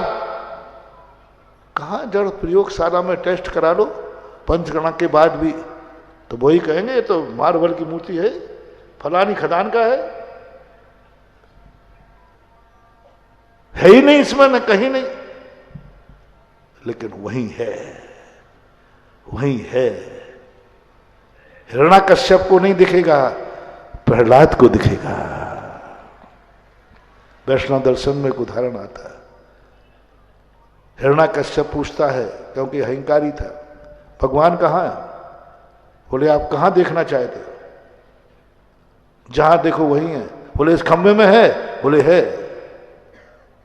कहां जड़ प्रयोगशाला में टेस्ट करा लो, पंचगणा के बाद भी तो वही कहेंगे तो मार्बल की मूर्ति है, फलानी खदान का है ही नहीं इसमें, न कहीं नहीं। लेकिन वही है, वही है। हिरण्याकश्यप को नहीं दिखेगा, प्रहलाद को दिखेगा। वैष्णव दर्शन में एक उदाहरण आता है। हिरण्याकश्यप पूछता है, क्योंकि अहंकारी था, भगवान कहाँ है? बोले आप कहाँ देखना चाहते हो? जहां देखो वही है। बोले इस खंबे में है? बोले है।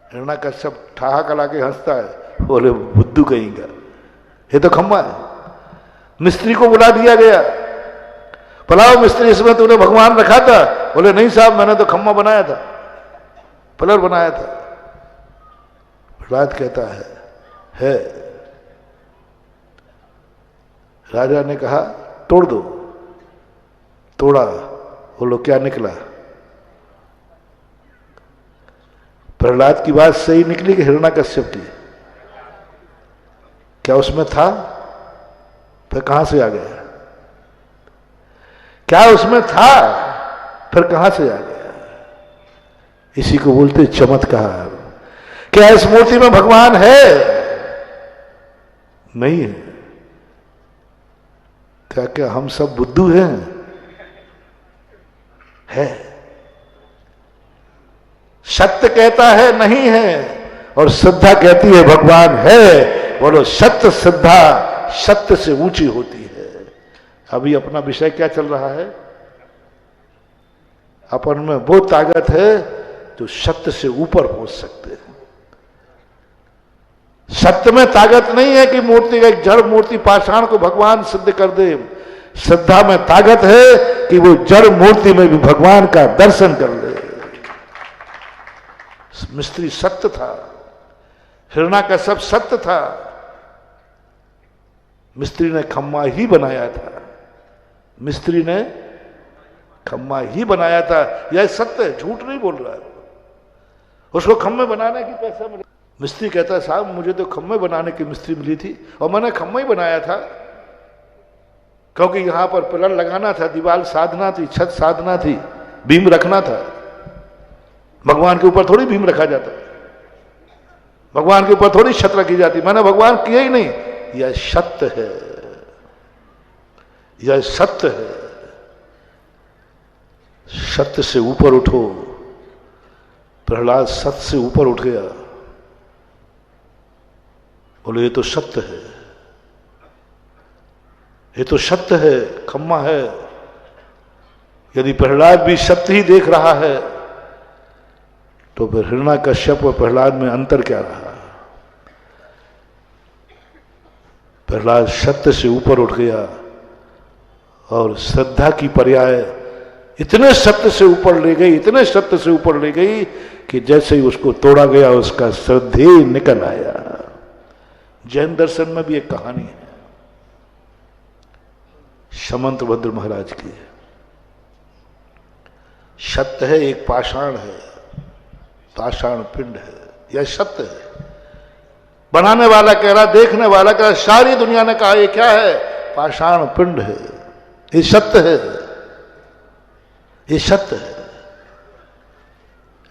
हिरण्याकश्यप ठहाका लाके हंसता है, बोले बुद्धू कहेंगे, ये तो खंबा है। मिस्त्री को बुला दिया गया, पलाव मिस्त्री, इसमें तूने भगवान रखा था? बोले नहीं साहब, मैंने तो खंबा बनाया था, पिलर बनाया था। प्रहलाद कहता है राजा ने कहा तोड़ दो। तोड़ा, बोलो क्या निकला? प्रहलाद की बात सही निकली कि हिरण्यकश्यप की? क्या उसमें था? फिर कहां से आ गया? क्या उसमें था, फिर कहां से आ गया? इसी को बोलते चमत्कार। क्या इस मूर्ति में भगवान है? नहीं है। क्या क्या हम सब बुद्धू हैं? है। सत्य कहता है नहीं है, और श्रद्धा कहती है भगवान है। बोलो सत्य श्रद्धा सत्य से ऊंची होती है। अभी अपना विषय क्या चल रहा है? अपन में वो ताकत है जो सत्य से ऊपर पहुंच सकते हैं। सत्य में ताकत नहीं है कि मूर्ति का एक जड़ मूर्ति पाषाण को भगवान सिद्ध कर दे। श्रद्धा में ताकत है कि वो जड़ मूर्ति में भी भगवान का दर्शन कर ले। मिस्त्री सत्य था, हिरण्यकश्यप सत्य था। मिस्त्री ने खम्मा ही बनाया था। मिस्त्री ने खम्मा ही बनाया था। यह सत्य है, झूठ नहीं बोल रहा है। उसको खम्मे बनाने की पैसा मिला। मिस्त्री कहता है साहब मुझे तो खम्मे बनाने की मिस्त्री मिली थी और मैंने खम्मा ही बनाया था, क्योंकि यहां पर पिलर लगाना था, दीवार साधना थी, छत साधना थी, बीम रखना था। भगवान के ऊपर थोड़ी बीम रखा जाता, भगवान के ऊपर थोड़ी छत रखी जाती। मैंने भगवान किया ही नहीं। यह सत्य है, यह सत्य है। सत्य से ऊपर उठो। प्रहलाद सत्य से ऊपर उठ गया। बोले ये तो सत्य है, ये तो सत्य है, खम्मा है। यदि प्रहलाद भी सत्य ही देख रहा है तो फिर हिरण्यकश्यप और प्रहलाद में अंतर क्या रहा? प्रहलाद सत्य से ऊपर उठ गया और श्रद्धा की पर्याय इतने सत्य से ऊपर ले गई, इतने सत्य से ऊपर ले गई कि जैसे ही उसको तोड़ा गया उसका श्रद्धे निकल आया। जैन दर्शन में भी एक कहानी है समंतभद्र महाराज की। सत्य है, एक पाषाण है, पाषाण पिंड है, यह सत्य है। बनाने वाला कह रहा, देखने वाला कह रहा, सारी दुनिया ने कहा ये क्या है? पाषाण पिंड है, ये सत्य है, ये सत्य है।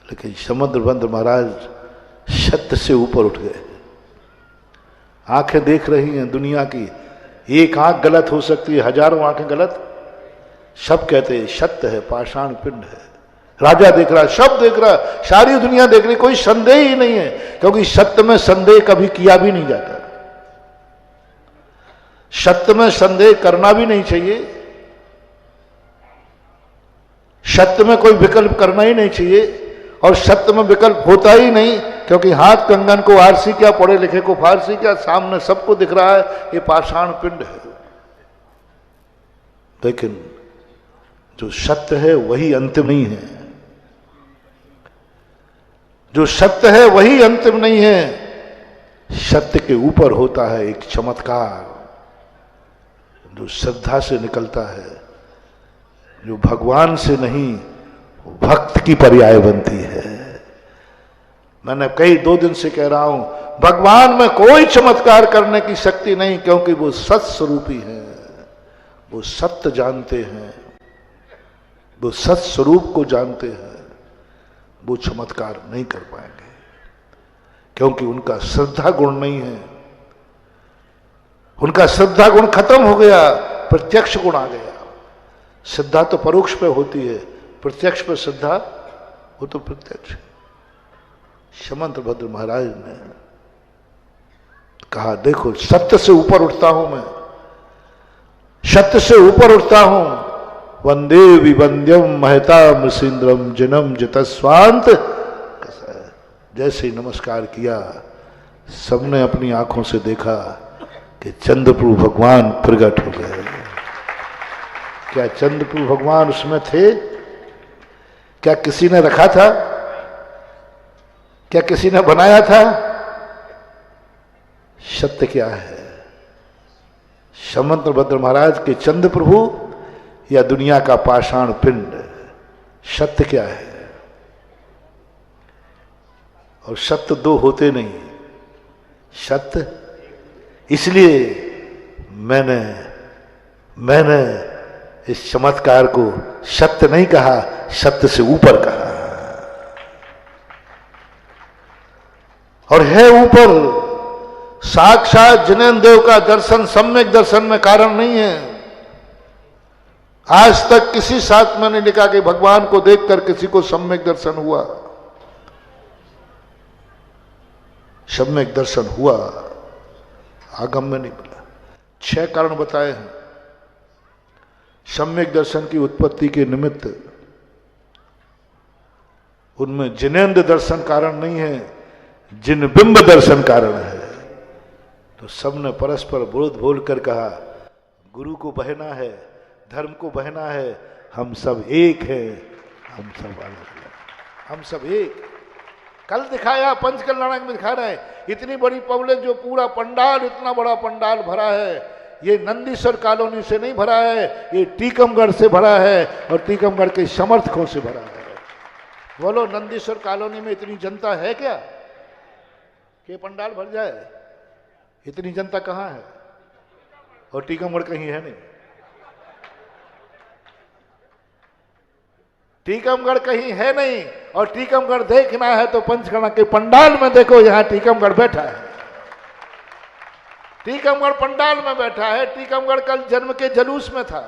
लेकिन समंतभद्र महाराज सत्य से ऊपर उठ गए। आंखें देख रही हैं दुनिया की, एक आंख गलत हो सकती है, हजारों आंखें गलत। सब कहते हैं सत्य है, पाषाण पिंड है। राजा देख रहा, सब देख रहा, सारी दुनिया देख रही, कोई संदेह ही नहीं है, क्योंकि सत्य में संदेह कभी किया भी नहीं जाता। सत्य में संदेह करना भी नहीं चाहिए, सत्य में कोई विकल्प करना ही नहीं चाहिए, और सत्य में विकल्प होता ही नहीं, क्योंकि हाथ कंगन को आरसी क्या, पढ़े लिखे को फारसी क्या, सामने सबको दिख रहा है ये पाषाण पिंड है। लेकिन जो सत्य है वही अंतिम नहीं है, जो सत्य है वही अंतिम नहीं है। सत्य के ऊपर होता है एक चमत्कार जो श्रद्धा से निकलता है, जो भगवान से नहीं भक्त की पर्याय बनती है। मैंने कई 2 दिन से कह रहा हूं, भगवान में कोई चमत्कार करने की शक्ति नहीं, क्योंकि वो सत्य स्वरूपी है, वो सत्य जानते हैं, वो सत्य स्वरूप को जानते हैं। वो चमत्कार नहीं कर पाएंगे, क्योंकि उनका श्रद्धा गुण नहीं है। उनका श्रद्धा गुण खत्म हो गया, प्रत्यक्ष गुण आ गया। श्रद्धा तो परोक्ष पे होती है, प्रत्यक्ष पे श्रद्धा वो तो प्रत्यक्ष। समंतभद्र महाराज ने कहा देखो सत्य से ऊपर उठता हूं मैं, सत्य से ऊपर उठता हूं। वंदे विवंद्यम महता मृषीन्द्रम जिनम जितस्वांत। जैसे ही नमस्कार किया, सबने अपनी आंखों से देखा कि चंद्रप्रभु भगवान प्रकट हो गए। क्या चंद्रप्रभु भगवान उसमें थे? क्या किसी ने रखा था? क्या किसी ने बनाया था? सत्य क्या है? समंतभद्र महाराज के चंद्र प्रभु या दुनिया का पाषाण पिंड? सत्य क्या है? और सत्य दो होते नहीं, सत्य। इसलिए मैंने इस चमत्कार को सत्य नहीं कहा, सत्य से ऊपर कहा। और है ऊपर साक्षात जिनेन्द्र देव का दर्शन सम्यक दर्शन में कारण नहीं है। आज तक किसी शास्त्र में नहीं लिखा कि भगवान को देखकर किसी को सम्यक दर्शन हुआ। सम्यक दर्शन हुआ, आगम में नहीं मिला। 6 कारण बताए हैं सम्यक दर्शन की उत्पत्ति के निमित्त। उनमें जिनेन्द्र दर्शन कारण नहीं है, जिनबिंब दर्शन कारण है। तो सबने परस्पर विरोध बोलकर कहा गुरु को बहना है, धर्म को बहना है, हम सब एक हैं, हम सब अलग, हम सब एक। कल दिखाया, पंचकल्याणक में दिखा रहे हैं, इतनी बड़ी पब्लिक, जो पूरा पंडाल, इतना बड़ा पंडाल भरा है, ये नंदीश्वर कॉलोनी से नहीं भरा है, ये टीकमगढ़ से भरा है और टीकमगढ़ के समर्थकों से भरा है। बोलो, नंदीश्वर कॉलोनी में इतनी जनता है क्या कि पंडाल भर जाए? इतनी जनता कहाँ है? और टीकमगढ़ कहीं है नहीं। टीकमगढ़ कहीं है नहीं। और टीकमगढ़ देखना है तो पंचकर्णा के पंडाल में देखो, यहां टीकमगढ़ बैठा है। टीकमगढ़ पंडाल में बैठा है। टीकमगढ़ कल जन्म के जुलूस में था,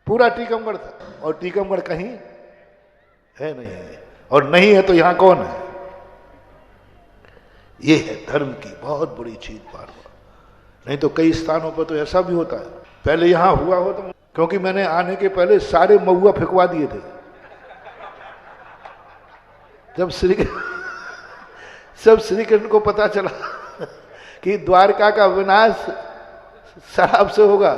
पूरा टीकमगढ़ था। और टीकमगढ़ कहीं है नहीं है। और नहीं है तो यहां कौन है? ये है धर्म की बहुत बड़ी चीज बार बार। नहीं तो कई स्थानों पर तो ऐसा भी होता है। पहले यहां हुआ हो तो, क्योंकि मैंने आने के पहले सारे महुआ फेंकवा दिए थे। जब श्री कृष्ण को पता चला कि द्वारका का विनाश शराब से होगा,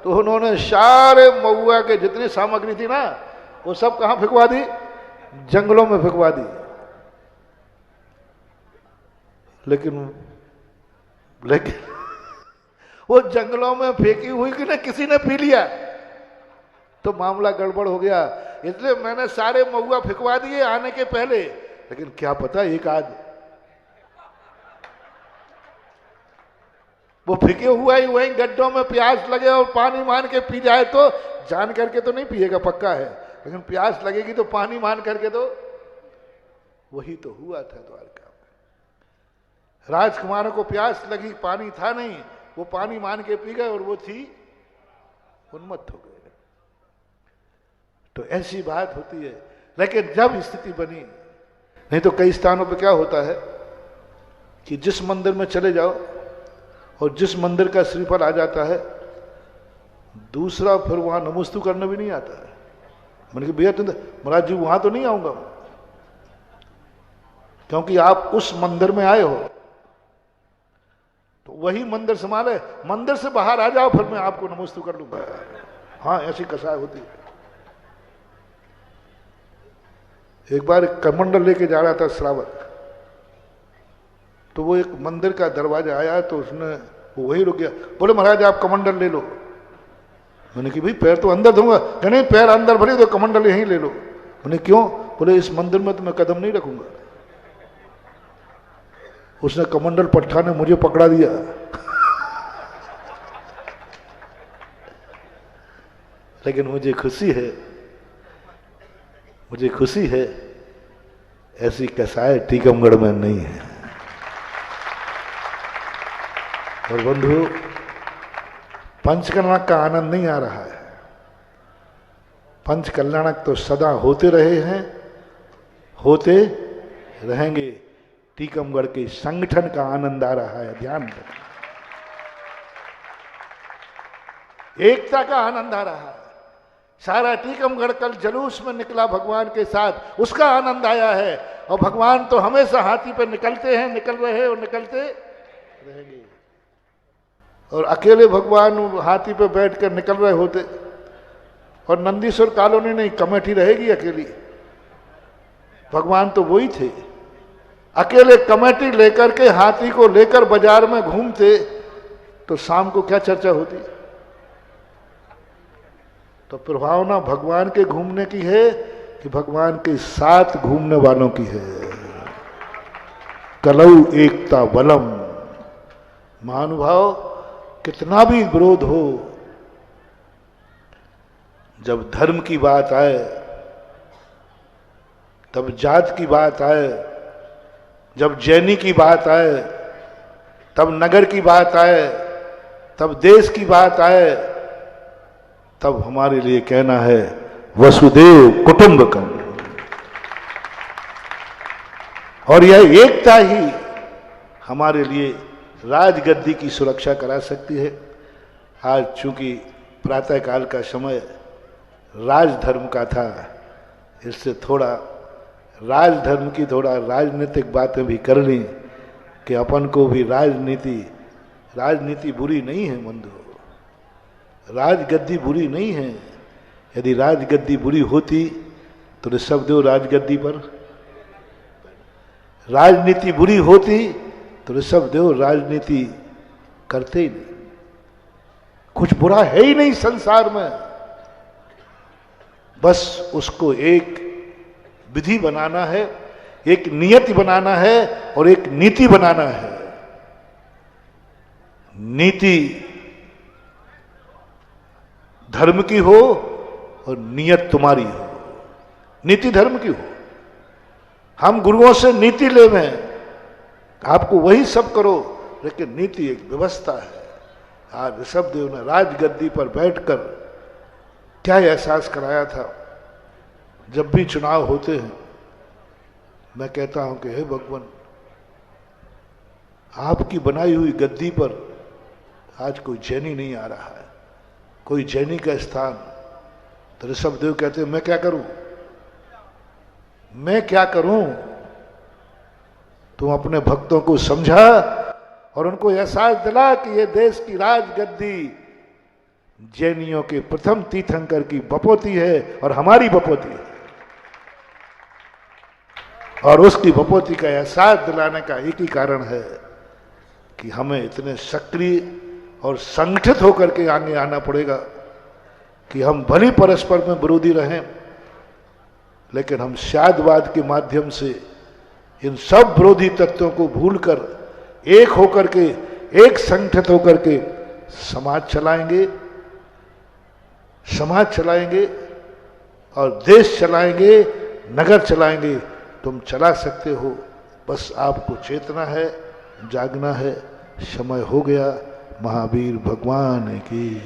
तो उन्होंने सारे महुआ के जितनी सामग्री थी ना, वो सब कहां फेंकवा दी? जंगलों में फेंकवा दी। लेकिन वो जंगलों में फेंकी हुई कि ना किसी ने पी लिया तो मामला गड़बड़ हो गया। इसलिए मैंने सारे महुआ फेंकवा दिए आने के पहले। लेकिन क्या पता एक आध वो फेंके हुआ ही वहीं गड्ढों में प्यास लगे और पानी मान के पी जाए तो, जान करके तो नहीं पिएगा, पक्का है, लेकिन प्यास लगेगी तो पानी मान करके तो। वही तो हुआ था द्वारका में। राजकुमारों को प्यास लगी, पानी था नहीं, वो पानी मान के पी गए और वो थी उन्मत्त हो गए। तो ऐसी बात होती है। लेकिन जब स्थिति बनी, नहीं तो कई स्थानों पे क्या होता है कि जिस मंदिर में चले जाओ और जिस मंदिर का श्रीफल आ जाता है, दूसरा फिर वहां नमस्तु करने भी नहीं आता है। मैंने कहा भैया महाराज जी वहां तो नहीं आऊंगा, क्योंकि आप उस मंदिर में आए हो, तो वही मंदिर संभाले। मंदिर से बाहर आ जाओ, फिर मैं आपको नमस्तु कर लूंगा। हाँ, ऐसी कसाई होती है। एक बार कमंडल लेके जा रहा था श्रावक, तो वो एक मंदिर का दरवाजा आया, तो उसने वो वही रुक गया। बोले महाराज आप कमंडल ले लो। मैंने कि भाई पैर तो अंदर दूंगा। नहीं, पैर अंदर भरे तो कमंडल यहीं ले लो। मैंने क्यों? बोले इस मंदिर में तो मैं कदम नहीं रखूंगा। उसने कमंडल पट्टा ने मुझे पकड़ा दिया। लेकिन मुझे खुशी है ऐसी कसाई टीकमगढ़ में नहीं है। और बंधु, पंचकल्याणक का आनंद नहीं आ रहा है। पंचकल्याणक तो सदा होते रहे हैं, होते रहेंगे। टीकमगढ़ के संगठन का आनंद आ रहा है, ध्यान रखें। एकता का आनंद आ रहा है। सारा टीकमगढ़ कल जुलूस में निकला भगवान के साथ, उसका आनंद आया है। और भगवान तो हमेशा हाथी पे निकलते हैं, निकल रहे और निकलते रहेंगे। और अकेले भगवान हाथी पे बैठकर निकल रहे होते, और नंदीश्वर कॉलोनी नहीं, कमेटी रहेगी अकेली। भगवान तो वही थे, अकेले कमेटी लेकर के हाथी को लेकर बाजार में घूमते तो शाम को क्या चर्चा होती? तो प्रभावना भगवान के घूमने की है कि भगवान के साथ घूमने वालों की है। कलऊ एकता बलम। महानुभाव, कितना भी विरोध हो, जब धर्म की बात आए, तब जात की बात आए, जब जैनी की बात आए, तब नगर की बात आए, तब देश की बात आए, तब हमारे लिए कहना है वसुदेव कुटुंबकम। और यह एकता ही हमारे लिए राजगद्दी की सुरक्षा करा सकती है। आज चूंकि प्रातःकाल का समय राजधर्म का था, इससे थोड़ा राजधर्म की थोड़ा राजनीतिक बातें भी कर ली कि अपन को भी राजनीति बुरी नहीं है बंधु, राजगद्दी बुरी नहीं है। यदि राजगद्दी बुरी होती तो ऋषभदेव राजगद्दी पर, राजनीति बुरी होती तो ऋषभदेव राजनीति करते ही नहीं। कुछ बुरा है ही नहीं संसार में, बस उसको एक विधि बनाना है, एक नियति बनाना है और एक नीति बनाना है। नीति धर्म की हो और नियत तुम्हारी हो। नीति धर्म की हो। हम गुरुओं से नीति ले में आपको वही सब करो, लेकिन नीति एक व्यवस्था है। आज ऋषभदेव ने राजगद्दी पर बैठकर क्या एहसास कराया था। जब भी चुनाव होते हैं मैं कहता हूं कि हे भगवान, आपकी बनाई हुई गद्दी पर आज कोई जैनी नहीं आ रहा है, कोई जैनी का स्थान। तो ऋषभदेव कहते हैं मैं क्या करूं, मैं क्या करूं? तुम अपने भक्तों को समझा और उनको एहसास दिला कि ये देश की राजगद्दी जैनियों के प्रथम तीर्थंकर की बपोती है और हमारी बपोती है। और उसकी बपोती का एहसास दिलाने का एक ही कारण है कि हमें इतने सक्रिय और संगठित होकर के आगे आना पड़ेगा कि हम भली परस्पर में विरोधी रहें, लेकिन हम शादवाद के माध्यम से इन सब विरोधी तत्वों को भूलकर एक होकर के, एक संगठित होकर के समाज चलाएंगे और देश चलाएंगे, नगर चलाएंगे। तुम चला सकते हो, बस आपको चेतना है, जागना है। समय हो गया। महावीर भगवान की